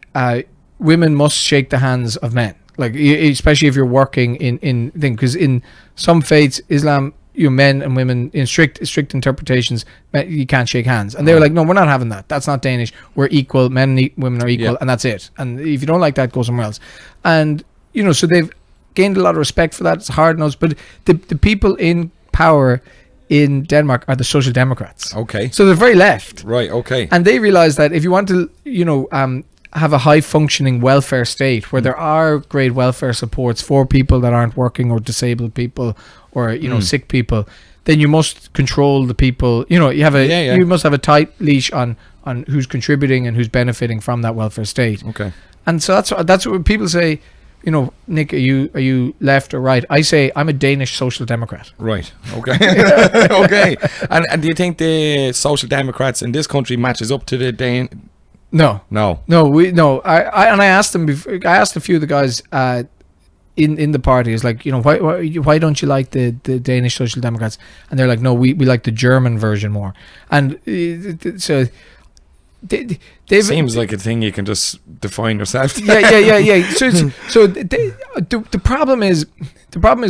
women must shake the hands of men, like especially if you're working in thing, because in some faiths, Islam, you know, men and women in strict interpretations, you can't shake hands. And they were like, no, we're not having that. That's not Danish. We're equal. Men and women are equal, and that's it. And if you don't like that, go somewhere else. And you know, so they've gained a lot of respect for that. It's hard nosed, but the people in power in Denmark are the Social Democrats. Okay. So they're very left. Right. Okay. And they realize that if you want to, you know, have a high functioning welfare state where there are great welfare supports for people that aren't working or disabled people or, you know, sick people, then you must control the people. You know, you have you must have a tight leash on who's contributing and who's benefiting from that welfare state. Okay. And so that's what people say. You know, Nick, are you left or right? I say I'm a Danish social democrat. Right. Okay. Okay. And do you think the social democrats in this country matches up to the Dane? No. I asked them before, I asked a few of the guys in the party, is like, you know, why don't you like the Danish Social Democrats? And they're like, no, we like the German version more. And so they've seems like a thing you can just define yourself. Yeah. So the problem is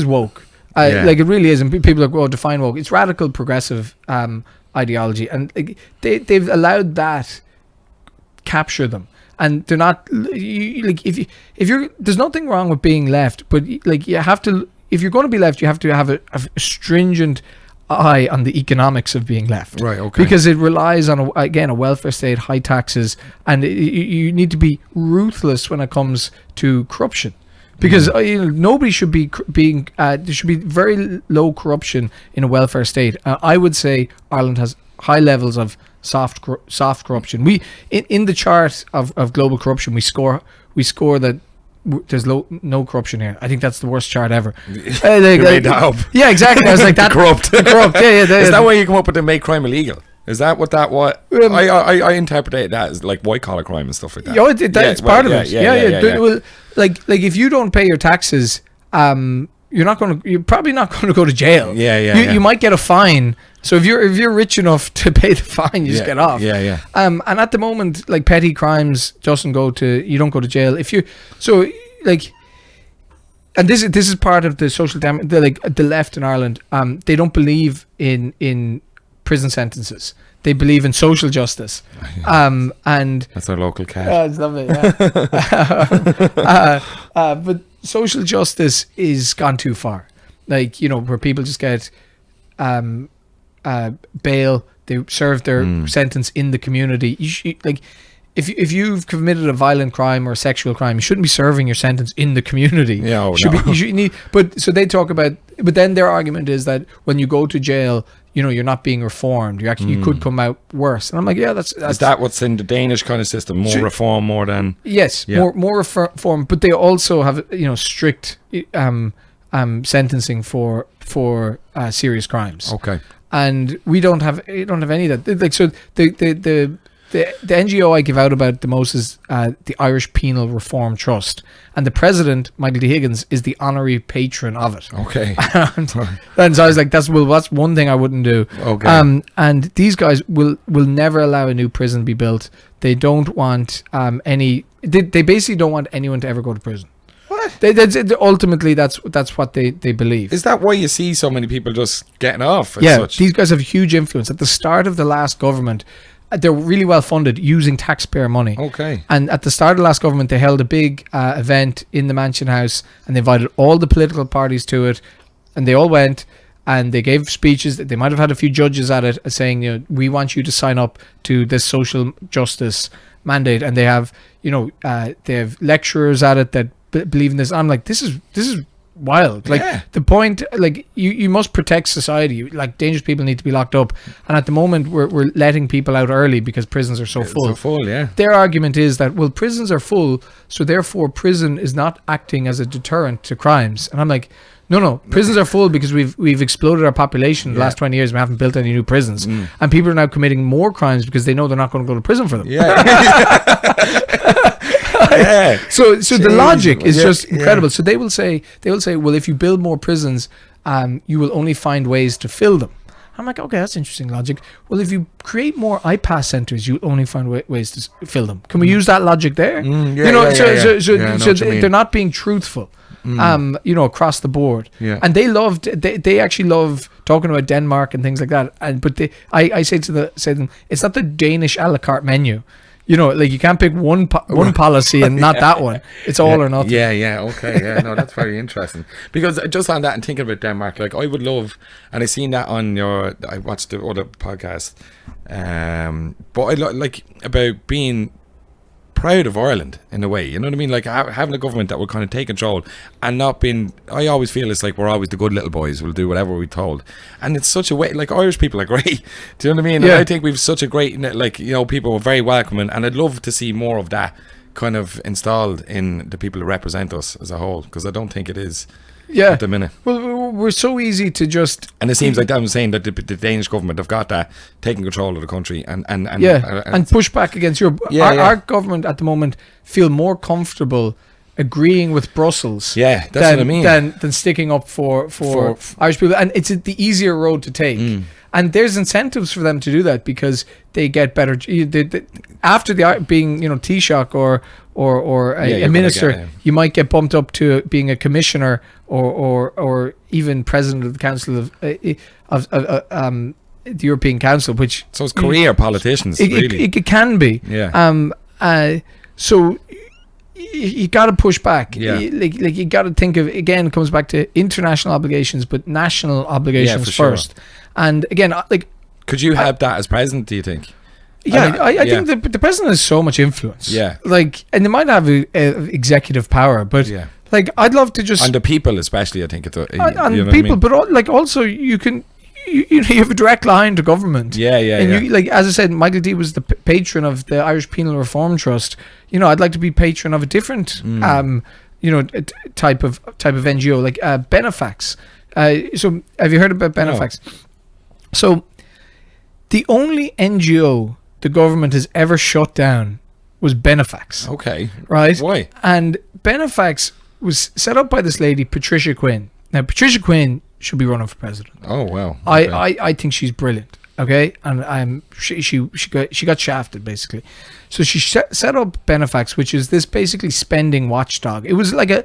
woke. Like it really is, and people are like, oh, define woke. It's radical progressive ideology, and like, they've allowed that capture them, and they're not like, if you're there's nothing wrong with being left, but like you have to, if you're going to be left, you have to have a stringent eye on the economics of being left, right? Okay, because it relies on a welfare state, high taxes, and you need to be ruthless when it comes to corruption, because nobody should be being there should be very low corruption in a welfare state. I would say Ireland has high levels of soft corruption. We in the chart of global corruption, we score that there's no corruption here. I think that's the worst chart ever. Made that up. Yeah, exactly. I was like, that corrupt. Yeah. Is that why you come up with the make crime illegal? Is that what I interpreted that as, like, white collar crime and stuff like that? Yeah, it's part of it. Yeah. Well, like if you don't pay your taxes, you're probably not going to go to jail. You might get a fine. So if you're rich enough to pay the fine, you just get off. And at the moment, like, petty crimes you don't go to jail if you. So like, and this is part of the social the left in Ireland. They don't believe in prison sentences. They believe in social justice. And that's our local cat. I love it. Yeah. But social justice is gone too far. Like, where people just get bail, they serve their sentence in the community. If you've committed a violent crime or a sexual crime, you shouldn't be serving your sentence in the community. Yeah, so they talk about, but then their argument is that when you go to jail, you're not being reformed. You could come out worse. And I'm like, yeah, that's is that what's in the Danish kind of system? More reform, more than more reform. But they also have strict sentencing for serious crimes. Okay. And we don't have any of that. Like, so the NGO I give out about the most is the Irish Penal Reform Trust, and the president, Michael D. Higgins, is the honorary patron of it. Okay. and so I was like, that's one thing I wouldn't do. Okay. And these guys will never allow a new prison to be built. They don't want They basically don't want anyone to ever go to prison. What? Ultimately, that's what they believe. Is that why you see so many people just getting off? These guys have huge influence. At the start of the last government, they're really well funded using taxpayer money. Okay. And at the start of the last government, they held a big event in the Mansion House, and they invited all the political parties to it, and they all went, and they gave speeches. They might have had a few judges at it saying, we want you to sign up to this social justice mandate, and they have lecturers at it that believe in this. I'm like, this is wild. Like, the point, like, you must protect society. Like, dangerous people need to be locked up, and at the moment we're letting people out early because prisons are so full. Their argument is that, well, prisons are full, so therefore prison is not acting as a deterrent to crimes. And I'm like, no, prisons are full because we've exploded our population in the last 20 years. We haven't built any new prisons, and people are now committing more crimes because they know they're not going to go to prison for them. So the logic is just incredible. So they will say, well, if you build more prisons, you will only find ways to fill them. I'm like, okay, that's interesting logic. Well, if you create more IPAS centers, you'll only find ways to fill them. Can we use that logic there? So they're not being truthful. Across the board. And they actually love talking about Denmark and things like that. I say to them, it's not the Danish a la carte menu. Like, you can't pick one policy and not that one. It's all or nothing. Okay. No, that's very interesting. Because just on that and thinking about Denmark, like, I would love, and I seen that on I watched the other podcast, but I like about being proud of Ireland in a way, you know what I mean? Like, having a government that will kind of take control and not being, I always feel it's like we're always the good little boys, we'll do whatever we're told, and it's such a way, like, Irish people are great, do you know what I mean? And I think we've such a great, like, people are very welcoming, and I'd love to see more of that kind of installed in the people who represent us as a whole, because I don't think it is at the minute. Well, we're so easy to just, and it seems like I'm saying that the Danish government have got that, taking control of the country and push back against Europe. Our government at the moment feel more comfortable agreeing with Brussels what I mean, than sticking up for Irish people, and it's the easier road to take. And there's incentives for them to do that because they get better after being Taoiseach or a minister. You might get bumped up to being a commissioner or even president of the council of the European Council, which so it's career politicians. It can be. So you got to push back. Like you got to think of, again, it comes back to international obligations, but national obligations first. Sure. And again, like, could you have that as president, do you think? I think the president has so much influence. Like, and they might have executive power, but like, I'd love to just, and the people especially, I think it's people, but also you can. You have a direct line to government. And you, like, as I said, Michael D was the patron of the Irish Penal Reform Trust. I'd like to be patron of a different, type of NGO, like Benefax. So, have you heard about Benefax? No. So, the only NGO the government has ever shut down was Benefax. Okay. Right? Why? And Benefax was set up by this lady, Patricia Quinn. Now, Patricia Quinn should be running for president. Oh, wow. Okay. I think she's brilliant. Okay, and she got shafted basically. So she set up Benefax, which is this basically spending watchdog. It was like a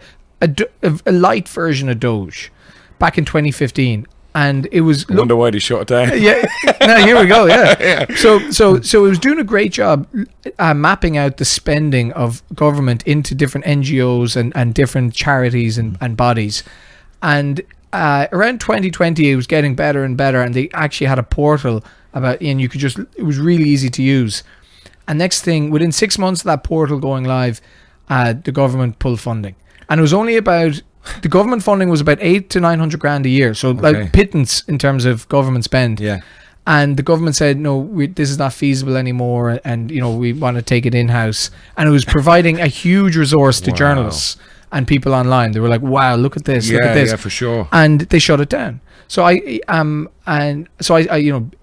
light version of Doge back in 2015. and it was. I wonder why they shut it down. Yeah. Now here we go. Yeah. So it was doing a great job mapping out the spending of government into different NGOs and different charities and bodies, and around 2020 it was getting better and better, and they actually had a portal and you could just, it was really easy to use. And next thing, within 6 months of that portal going live, the government pulled funding, and it was only about. The government funding was about 800 to 900 grand a year, so like pittance in terms of government spend. Yeah. And the government said, no, this is not feasible anymore, and we want to take it in house. And it was providing a huge resource to journalists and people online. They were like, wow, look at this, look at this. Yeah, for sure. And they shut it down. So I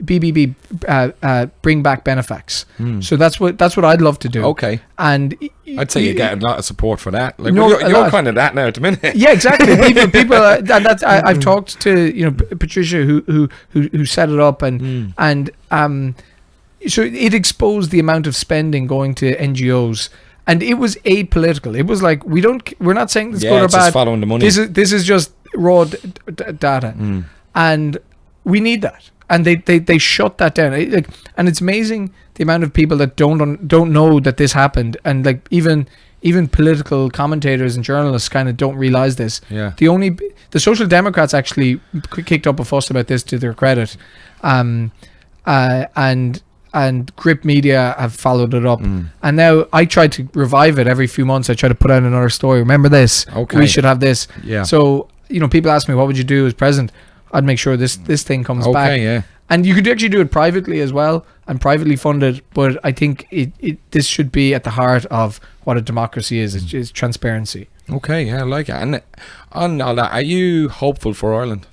BBB, bring back benefax. So that's what I'd love to do. Okay. And I'd say you get a lot of support for that. Like, No, you're kind of that now at the minute. Yeah, exactly. People. I've talked to Patricia who set it up, and so it exposed the amount of spending going to NGOs. And it was apolitical. It was like, we're not saying it's good or it's bad. just following the money. This is just raw data, and we need that. And they shut that down. And it's amazing the amount of people that don't know that this happened, and like even political commentators and journalists kind of don't realize this. Yeah. The Social Democrats actually kicked up a fuss about this, to their credit, and Grip Media have followed it up. And now I try to revive it every few months. I try to put out another story. Remember this? Okay. We should have this. Yeah. So, people ask me, what would you do as president? I'd make sure this thing comes back. Okay, yeah. And you could actually do it privately as well, and privately funded. But I think this should be at the heart of what a democracy is. It's transparency. Okay, yeah, I like it. And on all that, are you hopeful for Ireland?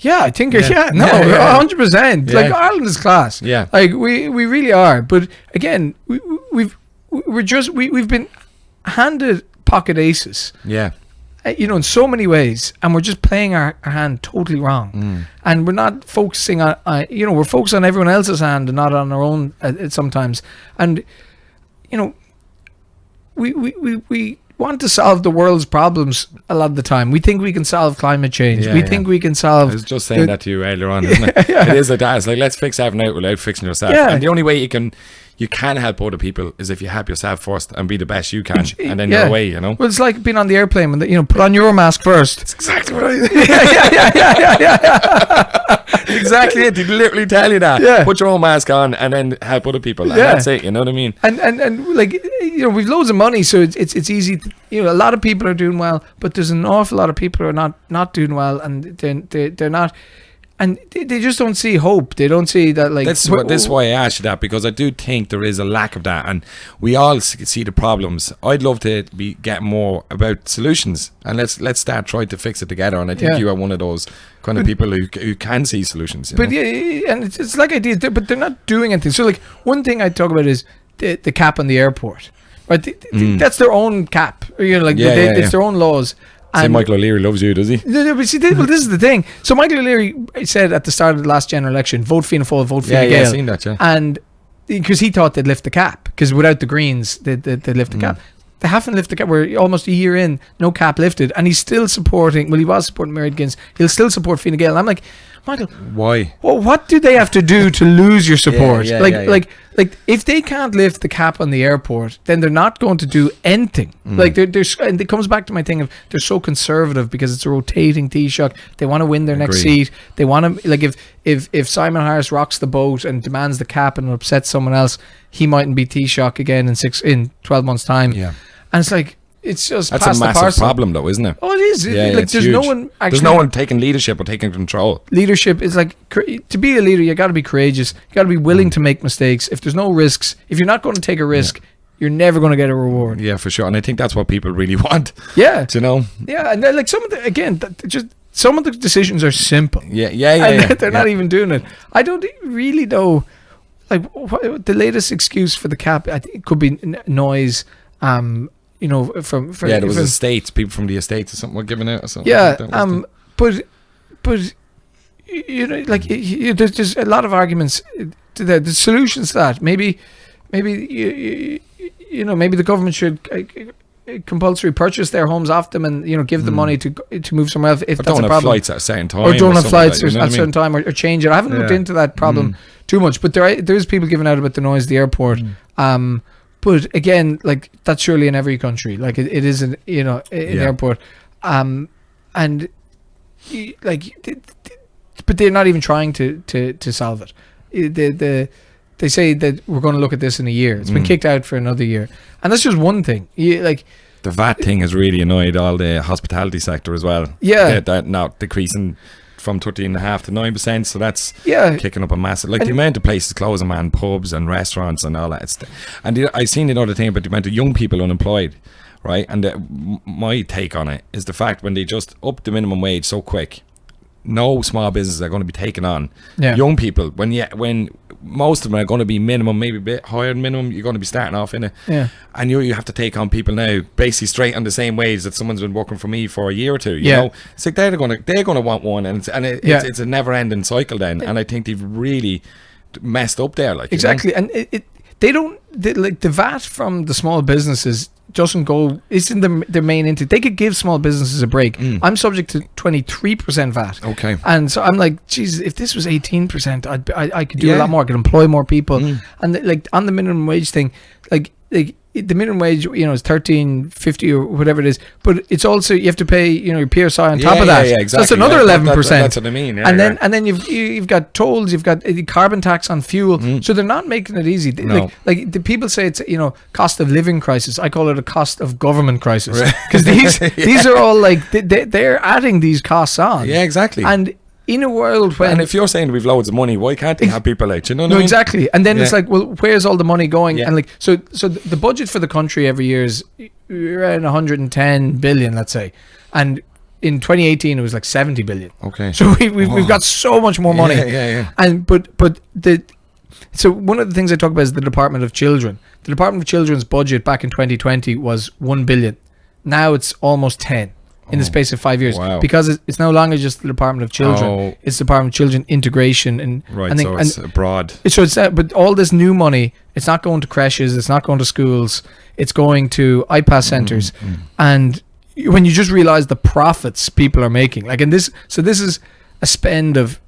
Yeah, I think 100%. Yeah. Like, Ireland is class. Yeah. Like we really are. But again, we've been handed pocket aces. Yeah. In so many ways, and we're just playing our hand totally wrong, and we're not focusing on we're focused on everyone else's hand and not on our own sometimes. And we want to solve the world's problems a lot of the time. We think we can solve climate change. We think we can solve. I was just saying that to you earlier on, isn't it? It is like that. It's like, let's fix everything out without fixing yourself. Yeah. And the only way you can help other people is if you help yourself first and be the best you can, and then you're away. Well, it's like being on the airplane when put on your mask first. That's exactly what I. Exactly it. They literally tell you that. Yeah. Put your own mask on and then help other people. And that's it. You know what I mean? And like we've loads of money, so it's easy. A lot of people are doing well, but there's an awful lot of people who are not doing well, and they're not. And they just don't see hope. They don't see that, like... This is why I asked you that, because I do think there is a lack of that, and we all see the problems. I'd love to get more about solutions, and let's start trying to fix it together. And I think you are one of those kind of people who can see solutions. But and it's like ideas, but they're not doing anything. So, like, one thing I talk about is the cap on the airport. Right? That's their own cap. It's their own laws. Say Michael O'Leary loves you, does he? No, but see, this is the thing. So Michael O'Leary said at the start of the last general election, vote Fianna Fáil, vote Fine Gael. Yeah, I've seen that, yeah. And because he thought they'd lift the cap, because without the Greens, they'd lift the cap. They haven't lifted the cap. We're almost a year in, no cap lifted, and he's still supporting, he was supporting Mairead Guinness. He'll still support Fine Gael. And I'm like, Michael, why? Well, what do they have to do to lose your support? Yeah. Like if they can't lift the cap on the airport, then they're not going to do anything. Like and it comes back to my thing of they're so conservative because it's a rotating Taoiseach. They want to win their next seat. They want to, like, if Simon Harris rocks the boat and demands the cap and upsets someone else, he mightn't be Taoiseach again in 12 months time. Yeah, and it's like. It's just that's a massive problem, though, isn't it? Oh, it is. Yeah, like there's huge. no one. Actually, there's no one taking leadership or taking control. Leadership is like to be a leader. You got to be courageous. You got to be willing to make mistakes. If there's no risks, if you're not going to take a risk, you're never going to get a reward. Yeah, for sure. And I think that's what people really want. Yeah, do you know? Yeah, and like some of the decisions are simple. Yeah. They're not even doing it. I don't really know. Like the latest excuse for the cap, I think it could be noise. From there was estates, people from the estates or something were giving out or something. Yeah, but there's a lot of arguments to that. The solutions to that maybe the government should compulsory purchase their homes off them, and give them money to move somewhere else if Or that's don't a have problem. flights at a certain time. Or don't have something flights like that, you know at a what I certain mean? time, or change it. I haven't looked into that problem too much, but there's people giving out about the noise at the airport. But again, like, that's surely in every country. Like, it is in the airport, and but they're not even trying to solve it. They say that we're going to look at this in a year. It's been kicked out for another year, and that's just one thing. The VAT thing has really annoyed all the hospitality sector as well. Yeah, that now decreasing from 13.5% to 9%, so that's kicking up a massive, like, the amount of places closing, man, pubs and restaurants and all that. And I seen another thing about the amount of young people unemployed, right? And my take on it is the fact when they just up the minimum wage so quick, no small businesses are going to be taken on. Young people, when most of them are going to be minimum, maybe a bit higher than minimum, you're going to be starting off in it. And you have to take on people now basically straight on the same wage that someone's been working for me for a year or two. You know, it's like they're going to want one, and it's a never ending cycle then. And I think they've really messed up there. Like, exactly, and the VAT from the small businesses doesn't go. It's in their main intake. They could give small businesses a break. I'm subject to 23% VAT. Okay, and so I'm like, Jesus, if this was 18%, I could do a lot more. I could employ more people. And like on the minimum wage thing, like the minimum wage, is $13.50 or whatever it is, but it's also, you have to pay, your PSI on top of that. Exactly. So that's another 11%. That's what I mean. And then you've got tolls, you've got carbon tax on fuel. So they're not making it easy. No. Like the people say it's cost of living crisis. I call it a cost of government crisis, because these are all like they're adding these costs on. Yeah, exactly. And in a world when, and if you're saying we've loads of money, why can't they have people out? You know what I mean? Exactly. And then it's like, well, where's all the money going? And like, so the budget for the country every year is around 110 billion, let's say, and in 2018 it was like 70 billion. Okay. So we've got so much more money. Yeah. And so one of the things I talk about is the Department of Children. The Department of Children's budget back in 2020 was 1 billion. Now it's almost 10. In the space of 5 years, because it's no longer just the Department of Children; it's the Department of Children Integration, and so it's broad. But all this new money, it's not going to creches, it's not going to schools, it's going to IPAS centres, and when you just realise the profits people are making, like in this, so this is a spend of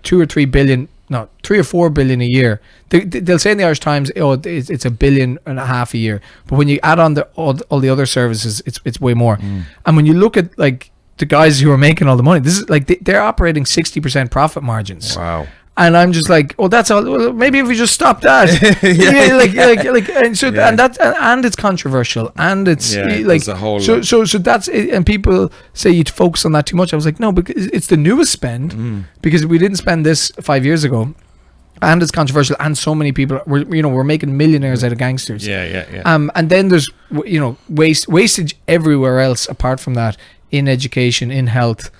2 or 3 billion. No, 3 or 4 billion a year. They'll say in the Irish Times, it's $1.5 billion a year. But when you add on all the other services, it's way more. And when you look at like the guys who are making all the money, this is like they're operating 60% profit margins. Wow. And I'm just like, oh, that's all. Well, maybe if we just stop that, and it's controversial, and it's like a whole so that's it. And people say you focus on that too much. I was like, no, because it's the newest spend, because we didn't spend this 5 years ago, and it's controversial, and so many people we're making millionaires out of gangsters. And then there's wastage everywhere else apart from that, in education, in health,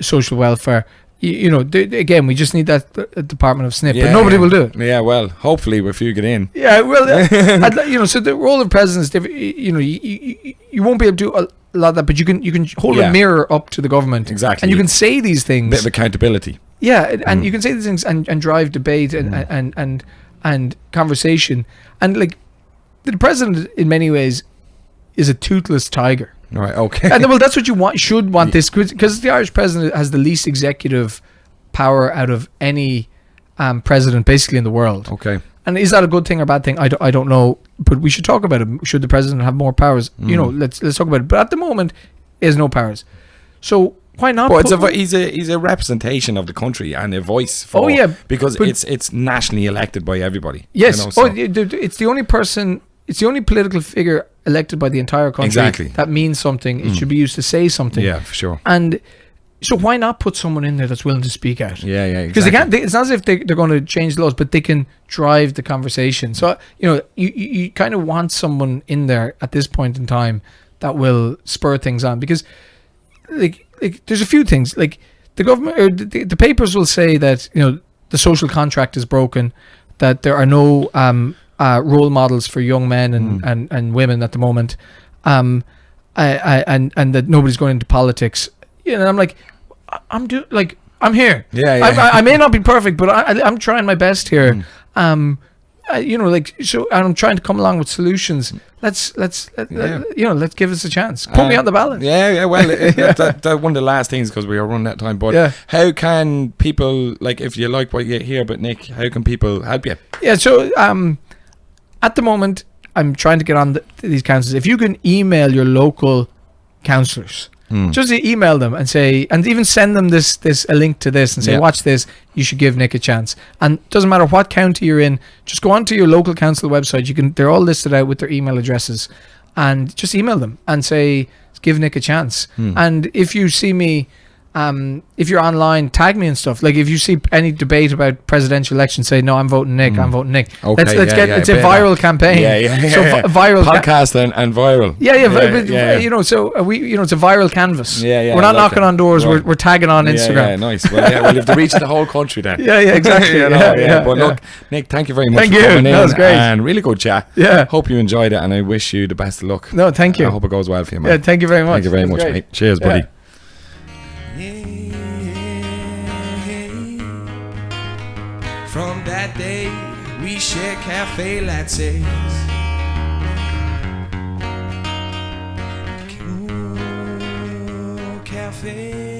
social welfare. Again, we just need that Department of SNP, but nobody will do it. Yeah, well, hopefully if you get in. Yeah, well, so the role of president is different. You won't be able to do a lot of that, but you can hold a mirror up to the government, exactly, and you can say these things. Bit of accountability. Yeah, and you can say these things and drive debate and conversation, and like the president in many ways is a toothless tiger. Right, okay. And well, that's what you should want this, because the Irish president has the least executive power out of any president basically in the world. Okay. And is that a good thing or bad thing? I don't know, but we should talk about it. Should the president have more powers? Let's talk about it. But at the moment, he has no powers. So why not? But he's a representation of the country and a voice for. Because it's nationally elected by everybody. Yes. It's the only person. It's the only political figure elected by the entire country. Exactly. That means something. It should be used to say something. Yeah, for sure. And so why not put someone in there that's willing to speak out? Yeah, exactly. Because they can't. It's not as if they're going to change the laws, but they can drive the conversation. So you kind of want someone in there at this point in time that will spur things on, because like there's a few things, like the government or the papers will say that the social contract is broken, that there are no role models for young men and women at the moment, and that nobody's going into politics. And I'm like, I'm here. Yeah. I may not be perfect, but I'm trying my best here. like, so, and I'm trying to come along with solutions. Let's give us a chance. Put me on the ballot. Yeah. Well, that one of the last things, because we are running out of time. But how can people, like, if you like what you hear about Nick, how can people help you? Yeah. So at the moment, I'm trying to get on these councils. If you can email your local councillors. Just email them and say, and even send them a link to this and say, watch this, you should give Nick a chance. And it doesn't matter what county you're in, just go onto your local council website. They're all listed out with their email addresses, and just email them and say, give Nick a chance. And if you see me, if you're online, tag me and stuff. Like, if you see any debate about presidential elections, say, no, I'm voting Nick. I'm voting Nick. Okay, let's get it's a viral campaign. So viral podcast and viral. So it's a viral canvas. We're not knocking on doors. Right. We're tagging on Instagram. Yeah, nice. Well, you have to reach the whole country then. Exactly. But look, Nick, thank you very much. Thank you. That was great. And really good chat. Hope you enjoyed it, and I wish you the best of luck. No, thank you. I hope it goes well for you, man. Yeah, thank you very much. Thank you very much, mate. Cheers, buddy. From that day, we share cafe lattes. Ooh, cafe.